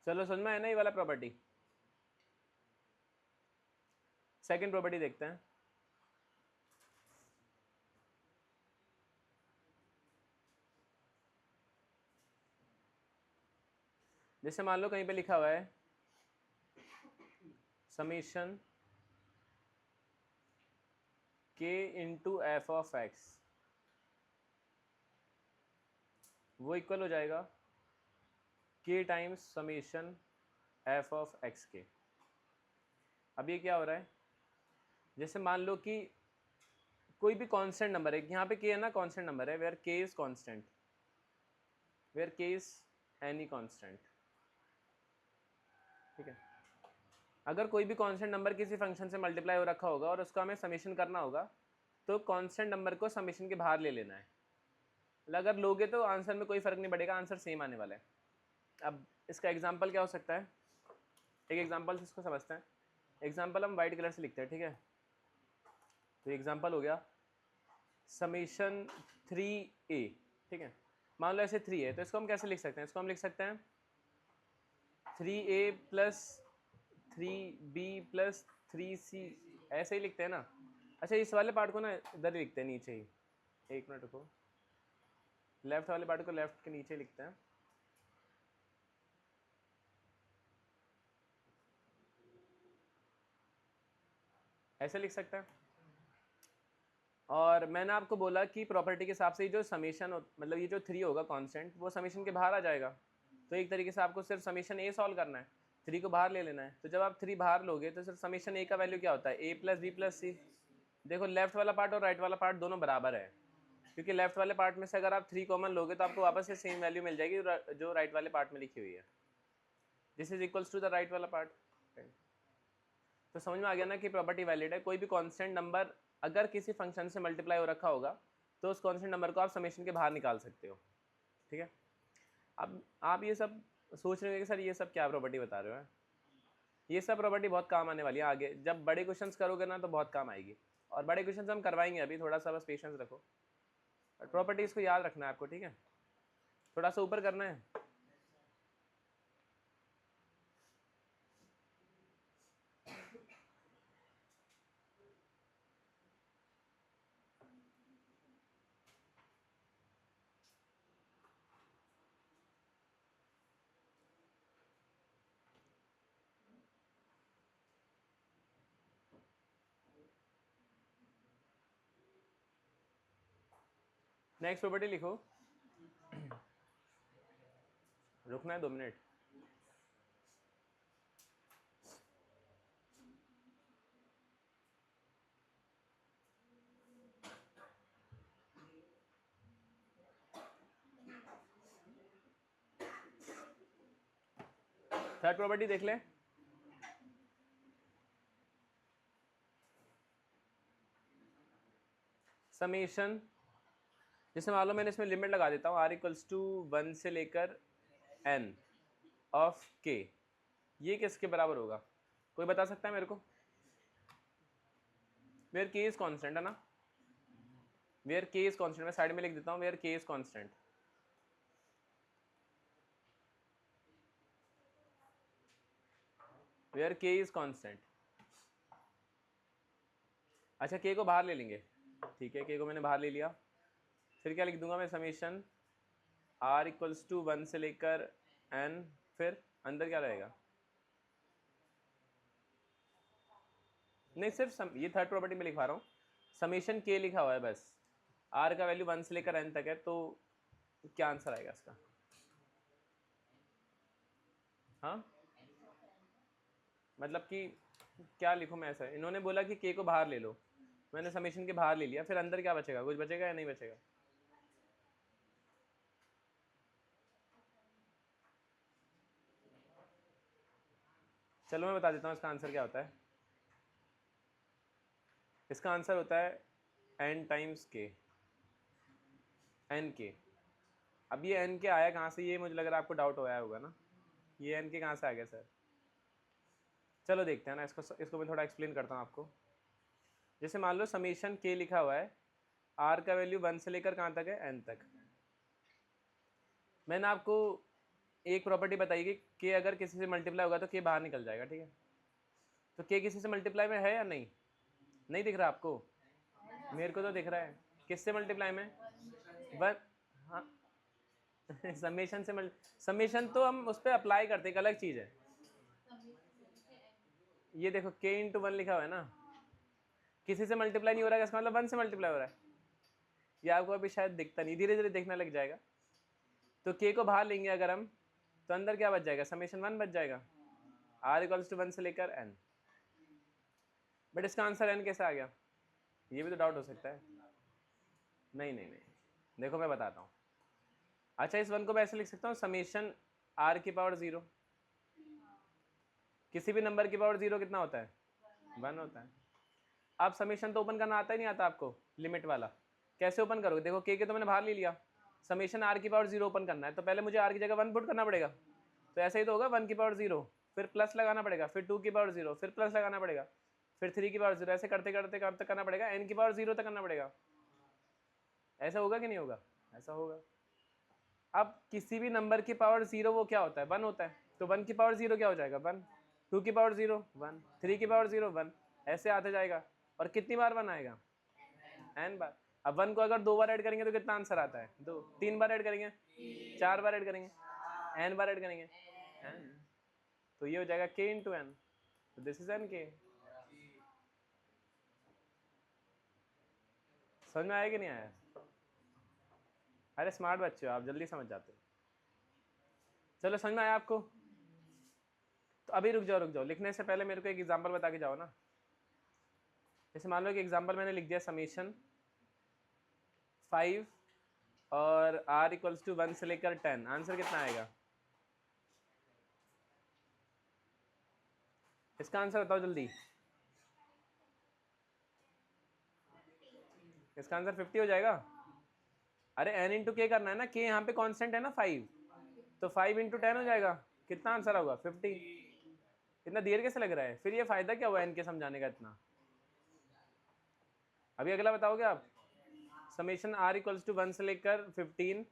चलो समझ में आया ना ये वाला प्रॉपर्टी। सेकंड प्रॉपर्टी देखते हैं। जैसे मान लो कहीं पे लिखा हुआ है समीशन के इंटू एफ ऑफ एक्स, वो इक्वल हो जाएगा के times summation F of x के। अब ये क्या हो रहा है, जैसे मान लो कि कोई भी कांस्टेंट नंबर है, यहाँ पे के है ना कांस्टेंट नंबर है, वेयर के इज कांस्टेंट, वेयर के इज एनी कांस्टेंट। ठीक है, अगर कोई भी कांस्टेंट नंबर किसी फंक्शन से मल्टीप्लाई हो रखा होगा और उसका हमें समीशन करना होगा, तो कांस्टेंट नंबर को समीशन के बाहर ले लेना है। अगर लोगे तो आंसर में कोई फ़र्क नहीं पड़ेगा, आंसर सेम आने वाला है। अब इसका एग्जांपल क्या हो सकता है, एक एग्जांपल से इसको समझते हैं। एग्जांपल हम वाइट कलर से लिखते हैं, ठीक है। तो एग्जांपल हो गया समीशन 3a, ठीक है। मान लो ऐसे 3 है, तो इसको हम कैसे लिख सकते हैं, इसको हम लिख सकते हैं 3a plus 3b plus 3c, ऐसे ही लिखते हैं ना। अच्छा इस वाले पार्ट को ना इधर ही लिखते हैं नीचे ही, एक मिनट रुको, लेफ्ट वाले पार्ट को लेफ्ट के नीचे लिखते हैं। ऐसे लिख सकते हैं। और मैंने आपको बोला कि प्रॉपर्टी के हिसाब से जो समीशन मतलब ये जो 3 होगा कांस्टेंट, वो समीशन के बाहर आ जाएगा। तो एक तरीके से आपको सिर्फ समीशन ए सॉल्व करना है, 3 को बाहर ले लेना है। तो जब आप 3 बाहर लोगे तो सिर्फ समीशन ए का वैल्यू क्या होता है, ए प्लस बी प्लस सी। देखो लेफ्ट वाला पार्ट और राइट वाला पार्ट दोनों बराबर है, क्योंकि लेफ्ट वाले पार्ट में से अगर आप 3 कॉमन लोगे तो आपको वापस से सेम वैल्यू मिल जाएगी जो राइट वाले पार्ट में लिखी हुई है। This is equals to the right वाला पार्ट। तो समझ में आ गया ना कि प्रॉपर्टी वैलिड है। कोई भी कांस्टेंट नंबर अगर किसी फंक्शन से मल्टीप्लाई हो रखा होगा तो उस कांस्टेंट नंबर को आप समेशन के बाहर निकाल सकते हो। ठीक है, अब आप ये सब सोच रहे हो कि सर ये सब क्या प्रॉपर्टी बता रहे हो, ये सब प्रॉपर्टी बहुत काम आने वाली है आगे, जब बड़े क्वेश्चंस करोगे ना तो बहुत काम आएगी। और बड़े क्वेश्चंस हम करवाएंगे, अभी थोड़ा सा बस पेशेंस रखो। प्रॉपर्टीज़ को याद रखना है आपको, ठीक है, थोड़ा सा ऊपर करना है। नेक्स्ट प्रॉपर्टी लिखो, रुकना है 2 मिनट। थर्ड प्रॉपर्टी देख ले, समेशन, जैसे मान लो मैंने इसमें लिमिट लगा देता हूँ r इक्वल्स टू 1 से लेकर n ऑफ k, ये किसके बराबर होगा, कोई बता सकता है मेरे को। वेयर k इज कांस्टेंट है ना, वेयर k इज कांस्टेंट, मैं साइड में लिख देता हूँ where k is constant. Where k is constant. अच्छा k को बाहर ले लेंगे, ठीक है, k को मैंने बाहर ले लिया। फिर क्या लिख दूंगा मैं, समेशन r इक्वल्स टू 1 से लेकर n, फिर अंदर क्या रहेगा, नहीं सिर्फ ये थर्ड प्रॉपर्टी में लिखवा रहा हूँ, समेशन k लिखा हुआ है बस, r का वैल्यू 1 से लेकर n तक है, तो क्या आंसर आएगा इसका। हाँ मतलब कि क्या लिखूँ मैं, ऐसा इन्होंने बोला कि k को बाहर ले लो, मैंने समेशन के बाहर ले लिया, फिर अंदर क्या बचेगा, कुछ बचेगा या नहीं बचेगा। चलो मैं बता देता हूँ इसका आंसर क्या होता है। इसका आंसर होता है n टाइम्स k, n के। अब ये n के आया कहाँ से, ये मुझे लग रहा है आपको डाउट होया होगा ना, ये n के कहाँ से आ गया सर। चलो देखते हैं ना इसको मैं थोड़ा एक्सप्लेन करता हूँ आपको। जैसे मान लो समेशन k लिखा हुआ है, r का वैल्यू 1 से लेकर कहाँ तक है, n तक। मैंने आपको एक प्रॉपर्टी बताइए कि अगर किसी से मल्टीप्लाई होगा तो के बाहर निकल जाएगा, ठीक है। तो के किसी से मल्टीप्लाई में है या नहीं? नहीं दिख रहा आपको? मेरे को तो दिख रहा है। किससे मल्टीप्लाई में? वन। हाँ समेशन से समेशन तो हम उस पर अप्लाई करते हैं, एक अलग चीज़ है। ये देखो के इंटू वन लिखा हुआ है ना, किसी से मल्टीप्लाई नहीं हो रहा है, इसका मतलब वन से मल्टीप्लाई हो रहा है। ये आपको अभी शायद दिखता नहीं, धीरे धीरे देखने लग जाएगा। तो के को बाहर लेंगे अगर हम, तो अंदर क्या बच जाएगा? समेशन वन बच जाएगा, आर इक्वल्स टू वन से लेकर एन। बट इसका आंसर एन कैसे आ गया? ये भी तो डाउट हो सकता है। नहीं नहीं नहीं, देखो मैं बताता हूँ। अच्छा, इस वन को मैं ऐसे लिख सकता हूँ, समेशन आर की पावर 0। किसी भी नंबर की पावर 0 कितना होता है? 1 होता है। आप समेशन तो ओपन करना आता ही नहीं आता आपको, लिमिट वाला कैसे ओपन करोगे? देखो के तो मैंने बाहर ले लिया, समेशन आर की पावर 0 ओपन करना है तो पहले मुझे आर की जगह 1 पुट करना पड़ेगा। तो ऐसे ही तो होगा, 1 की पावर 0, फिर प्लस लगाना पड़ेगा, फिर 2 की पावर 0, फिर प्लस लगाना पड़ेगा, फिर 3 की पावर 0, ऐसे करते करते करते करना पड़ेगा, n की पावर 0 तक करना पड़ेगा। ऐसा होगा कि नहीं होगा? ऐसा होगा। अब किसी भी नंबर की पावर 0 वो क्या होता है? 1 होता है। तो 1 की पावर 0 क्या हो जाएगा? 1। 2 की पावर 0 1, 3 की पावर 0 1, ऐसे आते जाएगा। और कितनी बार 1 आएगा? n बार। अब 1 को अगर 2 बार ऐड करेंगे तो कितना आंसर आता है? 2। 3 बार ऐड करेंगे, 4 बार ऐड करेंगे, n बार ऐड करेंगे, n। तो ये हो जाएगा k इंटू एन। तो दिस इज एन के। समझ में आया कि नहीं आया? अरे स्मार्ट बच्चे हो आप, जल्दी समझ जाते हो। चलो समझ में आया आपको? तो अभी रुक जाओ, लिखने से पहले मेरे को एक एग्जांपल बता के जाओ ना। जैसे मान लो कि एग्जांपल मैंने लिख दिया, समीशन 5 और r इक्वल्स टू 1 से लेकर 10, आंसर कितना आएगा? इसका आंसर बताओ जल्दी। इसका आंसर 50 हो जाएगा। अरे n इंटू के करना है ना, के यहाँ पे कांस्टेंट है ना 5, तो 5 इंटू 10 हो जाएगा। कितना आंसर होगा? 50। इतना देर कैसे लग रहा है? फिर ये फायदा क्या हुआ n के समझाने का इतना? अभी अगला बताओगे आप। समेशन r इक्वल्स टू 1 से लेकर 15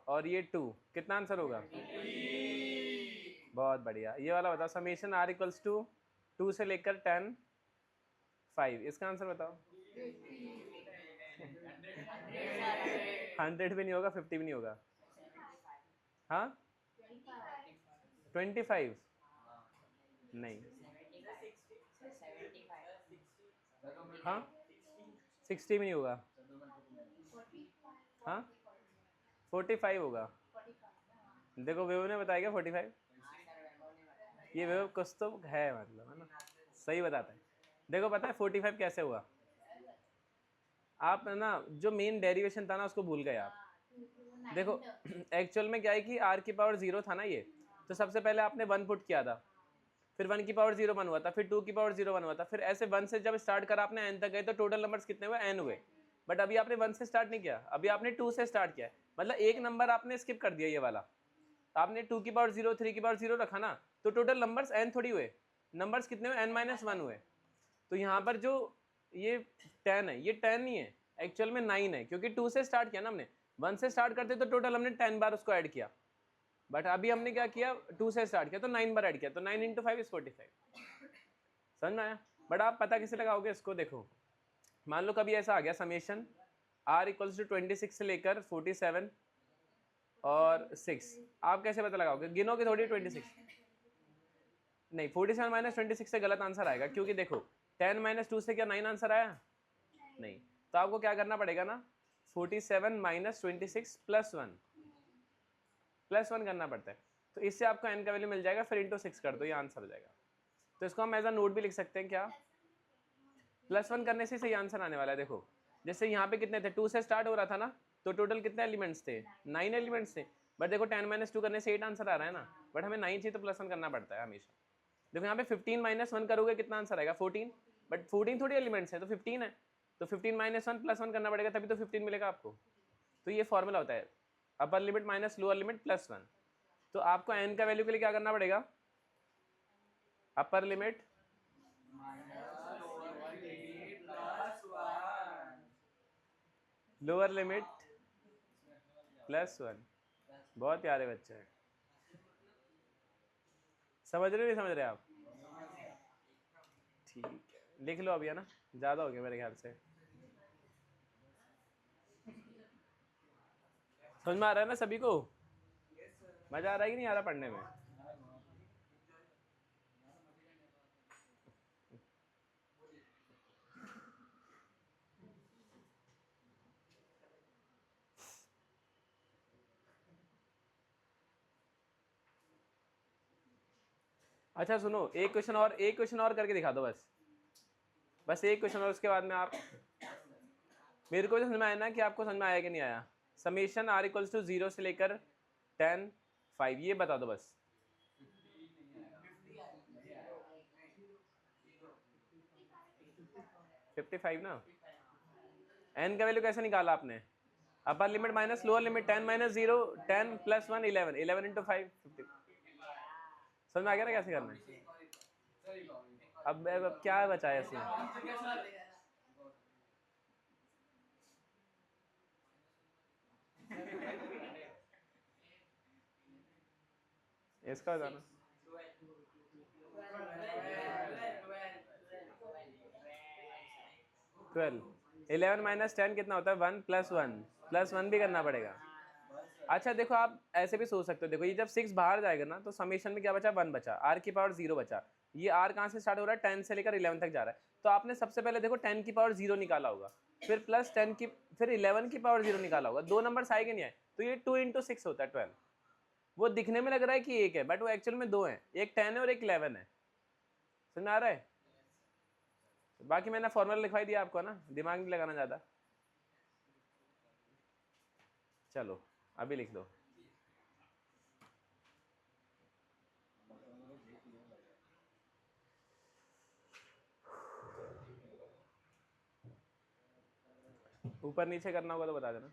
और ये 2, कितना आंसर होगा? बहुत बढ़िया। ये वाला बताओ, समेशन r इक्वल्स टू 2 से लेकर 10 5, इसका आंसर बताओ। 100 भी नहीं होगा, 50 भी नहीं होगा। हाँ 25 नहीं। हाँ 60 भी नहीं होगा। हाँ 45 होगा। देखो वेव ने बताया क्या 45? ये वेव कुछ तो है, मतलब है ना, सही बताता है। देखो पता है 45 कैसे हुआ? आप है ना, जो मेन डेरिवेशन था ना उसको भूल गए आप। देखो एक्चुअल में क्या है कि r की पावर 0 था ना ये, तो सबसे पहले आपने 1 पुट किया था, फिर 1 की पावर 0 1 हुआ था, फिर 2 की पावर 0 1 हुआ था, फिर ऐसे 1 से जब स्टार्ट करा आपने n तक गए तो टोटल नंबर्स कितने हुए? n हुए। बट अभी आपने 1 से स्टार्ट नहीं किया, अभी आपने 2 से स्टार्ट किया है, मतलब एक नंबर आपने स्किप कर दिया ये वाला। आपने 2 की पावर 0 3 की पावर 0 रखा ना, तो टोटल नंबर्स n थोड़ी हुए, नंबर्स कितने हुए? n-1 हुए। तो यहाँ पर जो ये 10 है, ये 10 नहीं है, एक्चुअल में 9 है, क्योंकि 2 से स्टार्ट किया ना हमने। 1 से स्टार्ट करते तो टोटल हमने 10 बार उसको ऐड किया, बट अभी हमने क्या किया? 2 से स्टार्ट किया तो 9 बार ऐड किया, तो 9 इंटू 5 इज 45। समझ में आया? बट आप पता किसे लगाओगे इसको? देखो मान लो कभी ऐसा आ गया, समेशन r इक्वल्स टू 26 से लेकर 47 और 6, आप कैसे पता लगाओगे? गिनोगे थोड़ी 26? नहीं, 47 माइनस 26 से गलत आंसर आएगा, क्योंकि देखो 10 माइनस 2 से क्या 9 आंसर आया? नहीं। तो आपको क्या करना पड़ेगा ना, 47 माइनस 26 प्लस 1 करना पड़ता है। तो इससे आपको n का वैल्यू मिल जाएगा, फिर इंटू 6 कर दो, ये आंसर हो जाएगा। तो इसको हम एज अ नोट भी लिख सकते हैं, क्या? +1 करने से सही आंसर आने वाला है। देखो जैसे यहाँ पे कितने थे? 2 से स्टार्ट हो रहा था ना, तो टोटल कितने एलिमेंट्स थे? 9 एलिमेंट्स थे। बट देखो 10 माइनस 2 करने से 8 आंसर आ रहा है ना, बट हमें 9 चाहिए तो +1 करना पड़ता है हमेशा। देखो यहाँ पे 15 माइनस 1 करोगे कितना आंसर आएगा? 14। बट 14 थोड़ी एलिमेंट्स है, तो 15 है, तो 15 माइनस 1 +1 करना पड़ेगा, तभी तो 15 मिलेगा आपको। तो ये फॉर्मूला होता है, upper limit minus lower limit +1। तो आपको n का वैल्यू के लिए क्या करना पड़ेगा? Upper limit lower limit +1। बहुत प्यारे बच्चे हैं। समझ रहे हो नहीं समझ रहे आप? ठीक है, लिख लो अभी, है ना, ज़्यादा हो गया मेरे ख्याल से। समझ में आ रहा है ना सभी को? मज़ा आ रहा है कि नहीं आ रहा पढ़ने में? अच्छा सुनो, एक क्वेश्चन और करके दिखा दो बस। बस एक क्वेश्चन और, उसके बाद में आप मेरे को भी समझ में आया ना कि आपको समझ में आया कि नहीं आया। समीशन आर इक्वल्स टू 0 से लेकर 10 5, ये बता दो बस। 55 ना? एन का वैल्यू कैसे निकाला आपने? Upper limit minus lower limit, 10 minus 0 10 plus 1 11, 11 into 5 50। समझ में आ गया ना कैसे करना है? अब क्या बचा है इसमें? इसका बताना। 12 11 माइनस 10 कितना होता है? 1 प्लस 1, प्लस 1 भी करना पड़ेगा। अच्छा देखो, आप ऐसे भी सोच सकते हो, देखो ये जब 6 बाहर जाएगा ना तो समीशन में क्या बचा? 1 बचा, आर की पावर 0 बचा। ये आर कहाँ से स्टार्ट हो रहा है? 10 से लेकर 11 तक जा रहा है। तो आपने सबसे पहले देखो 10 की पावर 0 निकाला होगा, फिर प्लस 10 की, फिर 11 की पावर 0 निकाला होगा। दो नंबर आए कि नहीं आए? तो ये 2 इंटू 6 होता है 12। वो दिखने में लग रहा है कि एक है, बट वो एक्चुअल में दो है, एक 10 है और एक 11 है। समझ में आ रहा है? बाकी मैंने फॉर्मूला लिखवाई दिया आपको ना, दिमाग नहीं लगाना ज़्यादा। चलो अभी लिख दो। ऊपर नीचे करना होगा तो बता देना।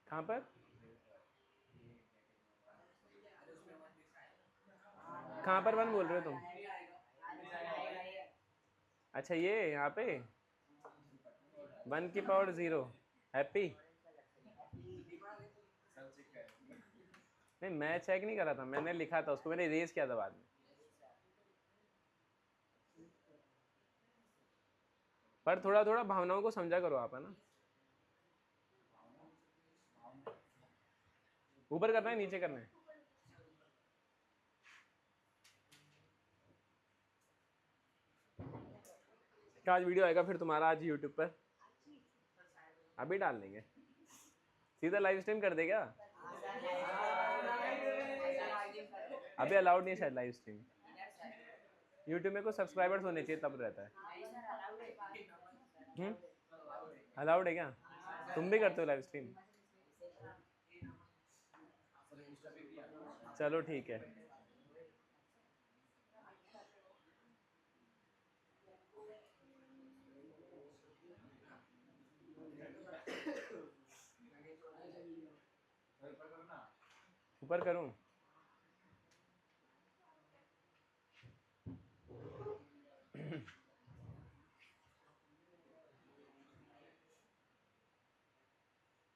कहाँ पर? कहाँ पर 1 बोल रहे हो तुम? अच्छा ये यहाँ पे 1 की पावर 0 हैप्पी। नहीं मैं चेक नहीं करा था, मैंने लिखा था उसको, मैंने इरेज किया था बाद में। पर थोड़ा थोड़ा भावनाओं को समझा करो आप, है ना। ऊपर करना है नीचे करना है? क्या आज वीडियो आएगा फिर तुम्हारा आज यूट्यूब पर? अभी डाल देंगे, सीधा लाइव स्ट्रीम कर दे क्या? अभी अलाउड नहीं है शायद लाइव स्ट्रीम यूट्यूब में, को सब्सक्राइबर्स होने चाहिए तब रहता है। अलाउड है क्या? तुम भी करते हो लाइव स्ट्रीम? चलो ठीक है। ऊपर करूं?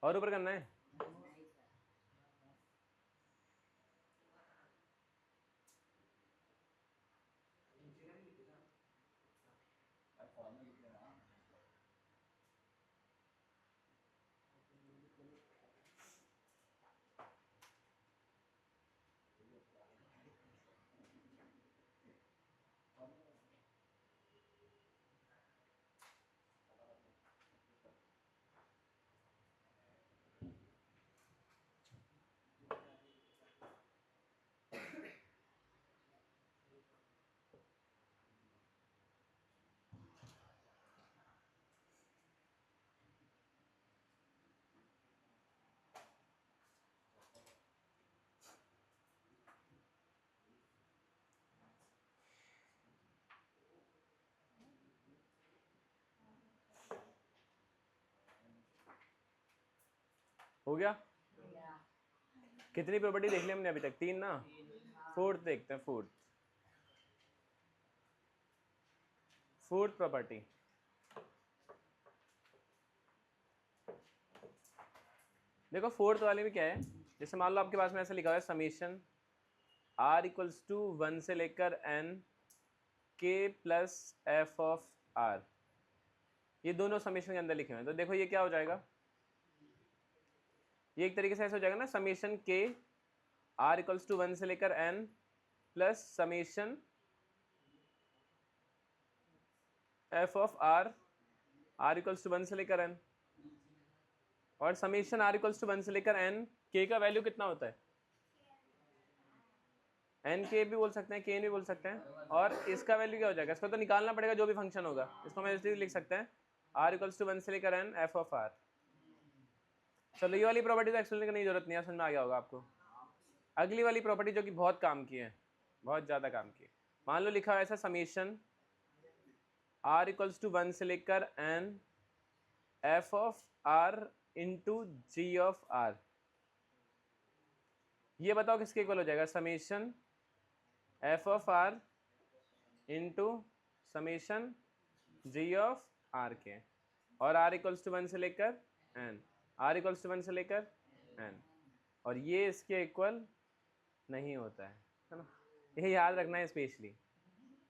और ऊपर करना है? हो गया? कितनी प्रॉपर्टी देख ली हमने अभी तक? 3 ना। फोर्थ देखते हैं, फोर्थ प्रॉपर्टी। देखो फोर्थ वाले में क्या है, जैसे मान लो आपके पास में ऐसा लिखा हुआ है समीशन r इक्वल्स टू 1 से लेकर n k plus F of r, ये दोनों समीशन के अंदर लिखे हुए हैं। तो देखो ये क्या हो जाएगा, ये एक तरीके से ऐसा हो जाएगा ना, summation k r equals to 1 से लेकर n plus summation F of r equals to 1 से लेकर n, और समीशन r इक्वल्स टू 1 से लेकर n, k का वैल्यू कितना होता है, एन के भी बोल सकते हैं, के भी बोल सकते हैं, और इसका वैल्यू क्या हो जाएगा, इसको तो निकालना पड़ेगा जो भी फंक्शन होगा, इसको मैं इसलिए लिख सकते हैं r इक्वल्स टू 1 से लेकर n एफ ऑफ r। चलो ये वाली प्रॉपर्टी तो एक्सप्लेन करने की जरूरत नहीं है, समझ में आ गया होगा आपको। अगली वाली प्रॉपर्टी जो कि बहुत काम की है, बहुत ज़्यादा काम की है, मान लो लिखा हुआ ऐसा समीशन r इक्वल्स टू 1 से लेकर n F of r into G of r, ये बताओ किसके इक्वल हो जाएगा, summation F of r into summation G of r के, और r इक्वल्स टू 1 से लेकर n, r इक्वल्स टू 1 से लेकर n, और ये इसके इक्वल नहीं होता है ना। ये याद रखना है स्पेशली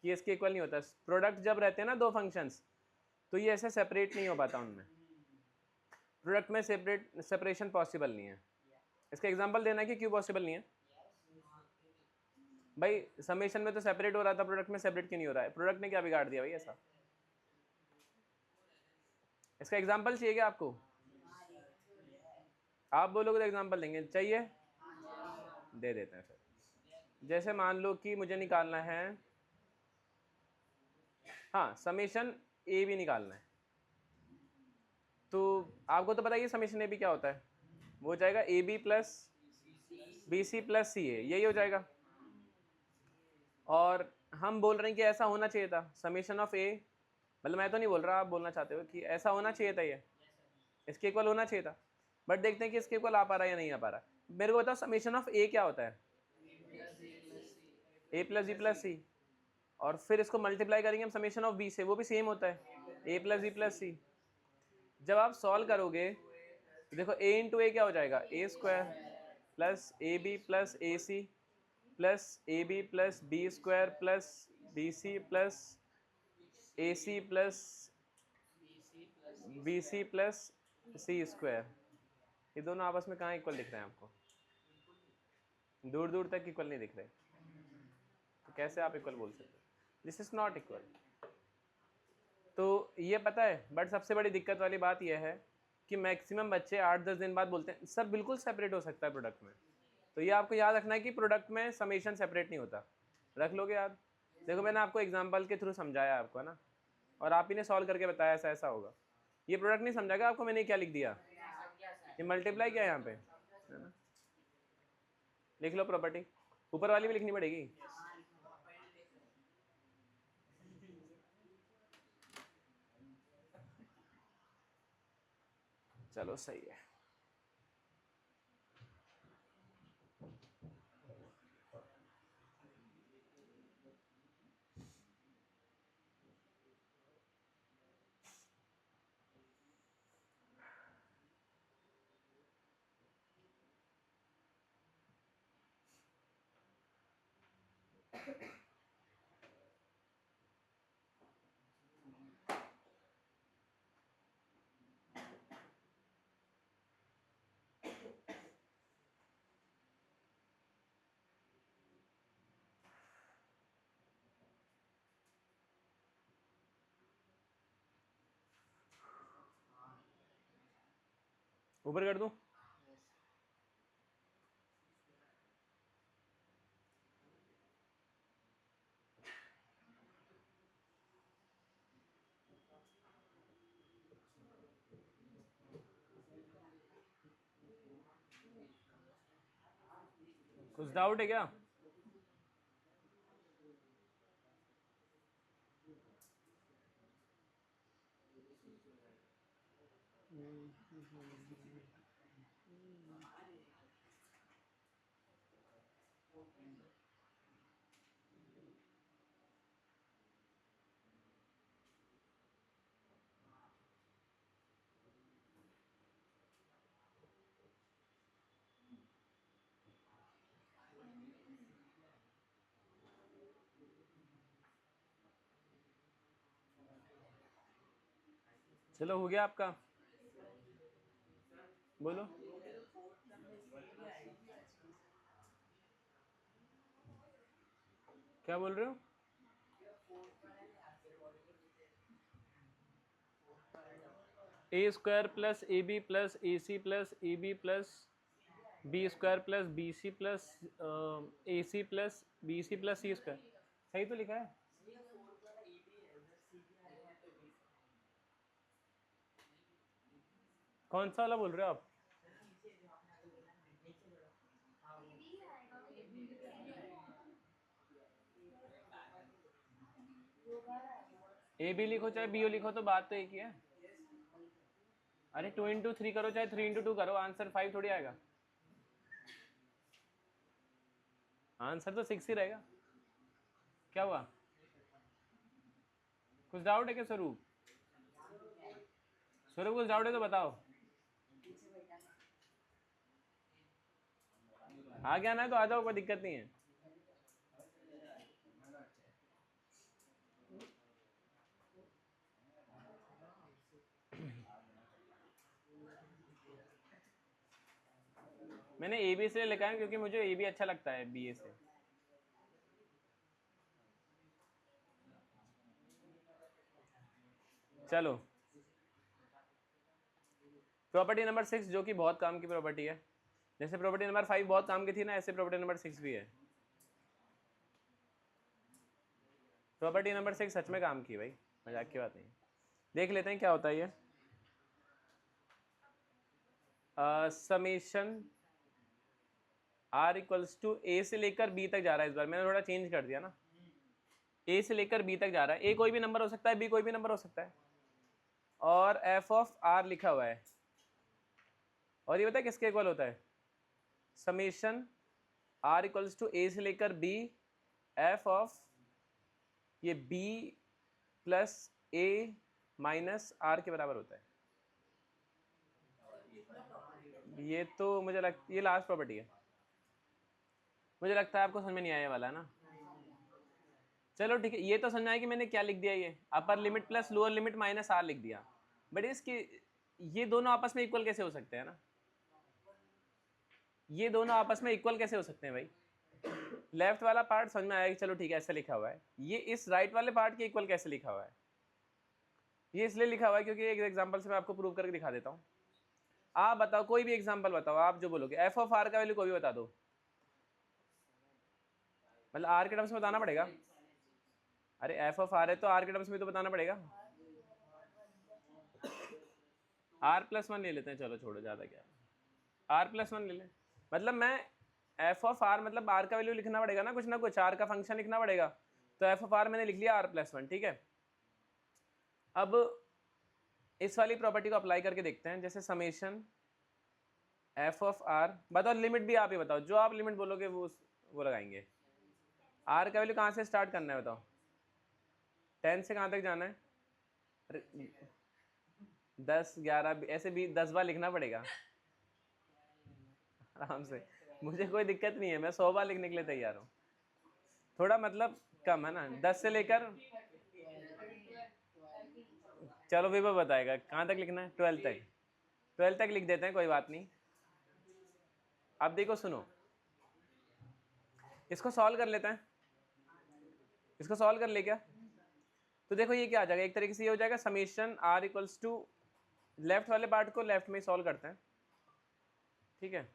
कि इसके इक्वल नहीं होता। प्रोडक्ट जब रहते हैं ना दो फंक्शंस, तो ये ऐसे सेपरेट नहीं हो पाता, उनमें प्रोडक्ट में सेपरेशन पॉसिबल नहीं है। इसका एग्जांपल देना है कि क्यों पॉसिबल नहीं है। भाई समेशन में तो सेपरेट हो रहा था, प्रोडक्ट में सेपरेट क्यों नहीं हो रहा है, प्रोडक्ट ने क्या बिगाड़ दिया भाई ऐसा। इसका एग्जांपल चाहिए क्या आपको, आप बोलोगे तो एग्जांपल देंगे, चाहिए दे देते हैं फिर। जैसे मान लो कि मुझे निकालना है, हाँ समेशन ए भी निकालना है, तो आपको तो पता ही है समेशन ए बी क्या होता है, वो हो जाएगा A B plus B C plus C A, यही हो जाएगा। और हम बोल रहे हैं कि ऐसा होना चाहिए था समेशन ऑफ ए, मतलब मैं तो नहीं बोल रहा, आप बोलना चाहते हो कि ऐसा होना चाहिए था, ये इसके इक्वल होना चाहिए था, बट देखते हैं कि इसके इक्वल आ पा रहा है या नहीं आ पा रहा। मेरे को बताओ समेशन ऑफ ए क्या होता है, ए प्लस बी प्लस सी, और फिर इसको मल्टीप्लाई करेंगे हम समेशन ऑफ बी से, वो भी सेम होता है ए प्लस बी प्लस सी। जब आप सॉल्व करोगे तो देखो ए इंटू ए क्या हो जाएगा, A square plus A B plus A C plus A B plus B square plus B C plus A C plus B C plus C square. ये दोनों आपस में कहाँ इक्वल दिख रहे हैं आपको, दूर दूर तक इक्वल नहीं दिख रहे, तो कैसे आप इक्वल बोल सकते हो, दिस इज नॉट इक्वल। तो ये पता है, बट सबसे बड़ी दिक्कत वाली बात यह है कि मैक्सिमम बच्चे 8-10 दिन बाद बोलते हैं सर बिल्कुल सेपरेट हो सकता है प्रोडक्ट में। तो ये आपको याद रखना है कि प्रोडक्ट में समेशन सेपरेट नहीं होता, रख लोगे याद। देखो मैंने आपको एग्जांपल के थ्रू समझाया आपको, है ना, और आप ही ने सॉल्व करके बताया ऐसा ऐसा होगा। ये प्रोडक्ट नहीं समझाएगा आपको, मैंने क्या लिख दिया, ये मल्टीप्लाई क्या है यहाँ पे, है ना। लिख लो प्रॉपर्टी, ऊपर वाली भी लिखनी पड़ेगी। चलो सही है। ऊपर कर दूं, कुछ डाउट है क्या। चलो हो गया आपका, बोलो। क्या बोल रहे हो? A square plus A B plus A C plus A B plus B square plus B C plus A C plus B C plus C square, सही तो लिखा है। कौन सा वाला बोल रहे हो आप? ए बी लिखो चाहे बी ओ लिखो तो बात तो एक ही है। अरे 2 into 3 करो चाहे 3 into 2 करो, आंसर 5 थोड़ी आएगा, आंसर तो 6 ही रहेगा। क्या हुआ, कुछ डाउट है क्या स्वरूप? स्वरूप कुछ डाउट है तो बताओ। आ गया ना तो आ जाओ, कोई दिक्कत नहीं है। मैंने ए बी इसलिए लिखा है क्योंकि मुझे ए बी अच्छा लगता है बी ए से। चलो प्रॉपर्टी नंबर 6 जो कि बहुत काम की प्रॉपर्टी है, जैसे प्रॉपर्टी नंबर 5 बहुत काम की थी ना, ऐसे प्रॉपर्टी नंबर 6 भी है। प्रॉपर्टी नंबर 6 सच में काम की भाई, मजाक की बात नहीं। देख लेते हैं क्या होता है ये। Summation R equals to A से लेकर बी तक जा रहा है, इस बार मैंने थोड़ा चेंज कर दिया ना, ए से लेकर बी तक जा रहा है। ए कोई भी नंबर हो सकता है, बी कोई भी नंबर हो सकता है, और एफ ऑफ आर लिखा हुआ है। और ये पता है किसके इक्वल होता है? Summation R equals to A से लेकर बी एफ ऑफ ये B plus A minus R के बराबर होता है। ये तो मुझे ये लास्ट प्रॉपर्टी है, मुझे लगता है आपको समझ में नहीं आया वाला है ना। चलो ठीक है, ये तो समझ आया कि मैंने क्या लिख दिया, ये upper limit plus lower limit minus R लिख दिया, बट इसकी ये दोनों आपस में इक्वल कैसे हो सकते हैं ना, ये दोनों आपस में इक्वल कैसे हो सकते हैं भाई? लेफ्ट वाला पार्ट समझ में आया कि चलो ठीक है ऐसे लिखा हुआ है, ये इस राइट वाले पार्ट के इक्वल कैसे लिखा हुआ है? ये इसलिए लिखा हुआ है क्योंकि एक एग्जांपल से मैं आपको प्रूव करके दिखा देता हूँ। आप बताओ, कोई भी एग्जांपल बताओ, आप जो बोलोगे। एफ ऑफ आर का वैल्यू कोई भी बता दो, मतलब आर के टर्म्स में बताना पड़ेगा। अरे एफ ऑफ आर है तो आर के टर्म्स में तो बताना पड़ेगा। आर प्लस वन ले लेते हैं, चलो छोड़ो ज़्यादा क्या, आर प्लस वन ले लें। मतलब मैं एफ ऑफ आर मतलब आर का वैल्यू लिखना पड़ेगा ना, कुछ ना कुछ आर का फंक्शन लिखना पड़ेगा, तो एफ ऑफ आर मैंने लिख लिया आर प्लस वन, ठीक है। अब इस वाली प्रॉपर्टी को अप्लाई करके देखते हैं, जैसे समेशन एफ ऑफ आर, बताओ लिमिट भी आप ही बताओ, जो आप लिमिट बोलोगे वो लगाएंगे। आर का वैल्यू कहाँ से स्टार्ट करना है बताओ, 10 से कहाँ तक जाना है? 10 11 ऐसे भी 10 बार लिखना पड़ेगा आराम से, मुझे कोई दिक्कत नहीं है, मैं 100 बार लिखने के लिए तैयार हूँ। थोड़ा मतलब कम है ना, 10 से लेकर, चलो विभव बताएगा कहाँ तक लिखना है, 12 तक। 12 तक लिख देते हैं, कोई बात नहीं। अब देखो सुनो, इसको सॉल्व कर लेते हैं, इसको सॉल्व कर ले क्या, तो देखो ये क्या आ जाएगा, एक तरीके से ये हो जाएगा summation R equals to, left वाले पार्ट को लेफ्ट में सॉल्व करते हैं, ठीक है।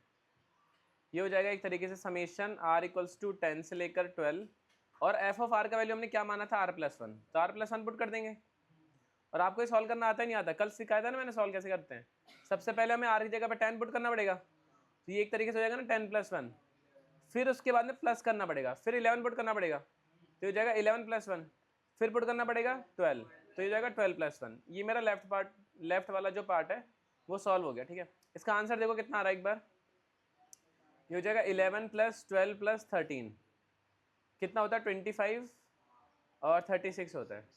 ये हो जाएगा एक तरीके से समेशन आर इक्वल्स टू 10 से लेकर 12, और एफ ऑफ आर का वैल्यू हमने क्या माना था, आर प्लस वन, तो आर प्लस वन पुट कर देंगे। और आपको ये सॉल्व करना आता ही नहीं आता, कल सिखाया था ना मैंने सॉल्व कैसे करते हैं। सबसे पहले हमें आर की जगह पर 10 पुट करना पड़ेगा, तो ये एक तरीके से हो जाएगा ना 10 प्लस वन, फिर उसके बाद में प्लस करना पड़ेगा, फिर 11 पुट करना पड़ेगा, तो हो जाएगा 11 प्लस वन, फिर पुट करना पड़ेगा 12, तो ये जाएगा 12 प्लस वन। ये मेरा लेफ्ट पार्ट, लेफ्ट वाला जो पार्ट है वो सॉल्व हो गया, ठीक है। इसका आंसर देखो कितना आ रहा है एक बार, ये हो जाएगा 11 प्लस 12 प्लस 13, कितना होता है 25, और 36 होता है,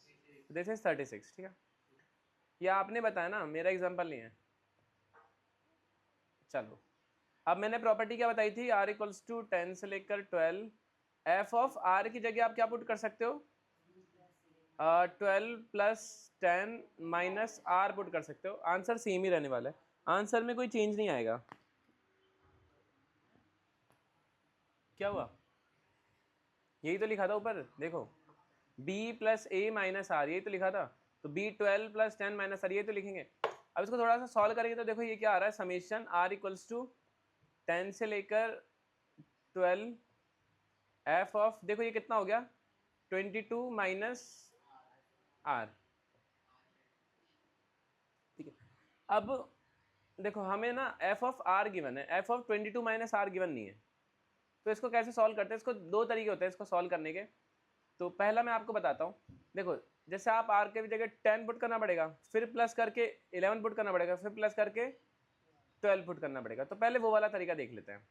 दिस इज 36, ठीक है। ये आपने बताया ना, मेरा एग्जाम्पल नहीं है। चलो अब मैंने प्रॉपर्टी क्या बताई थी, आर इक्वल्स टू 10 से लेकर 12, एफ ऑफ आर की जगह आप क्या पुट कर सकते हो, 12 प्लस 10 माइनस आर पुट कर सकते हो, आंसर सेम ही रहने वाला है, आंसर में कोई चेंज नहीं आएगा। क्या हुआ, यही तो लिखा था ऊपर देखो, b plus A minus R, यही तो लिखा था, तो b 12 प्लस 10 माइनस आर, ये तो लिखेंगे। अब इसको थोड़ा सा सॉल्व करेंगे तो देखो ये क्या आ रहा है, समेशन r इक्वल्स टू 10 से लेकर 12 f ऑफ, देखो ये कितना हो गया 22 माइनस आर, ठीक है। अब देखो हमें ना f ऑफ r गिवन है, f of 22 minus R given नहीं है, तो इसको कैसे सॉल्व करते हैं, इसको दो तरीके होते हैं इसको सॉल्व करने के। तो पहला मैं आपको बताता हूँ, देखो जैसे आप r के जगह 10 पुट करना पड़ेगा, फिर प्लस करके 11 पुट करना पड़ेगा, फिर प्लस करके 12 पुट करना पड़ेगा, तो पहले वो वाला तरीका देख लेते हैं।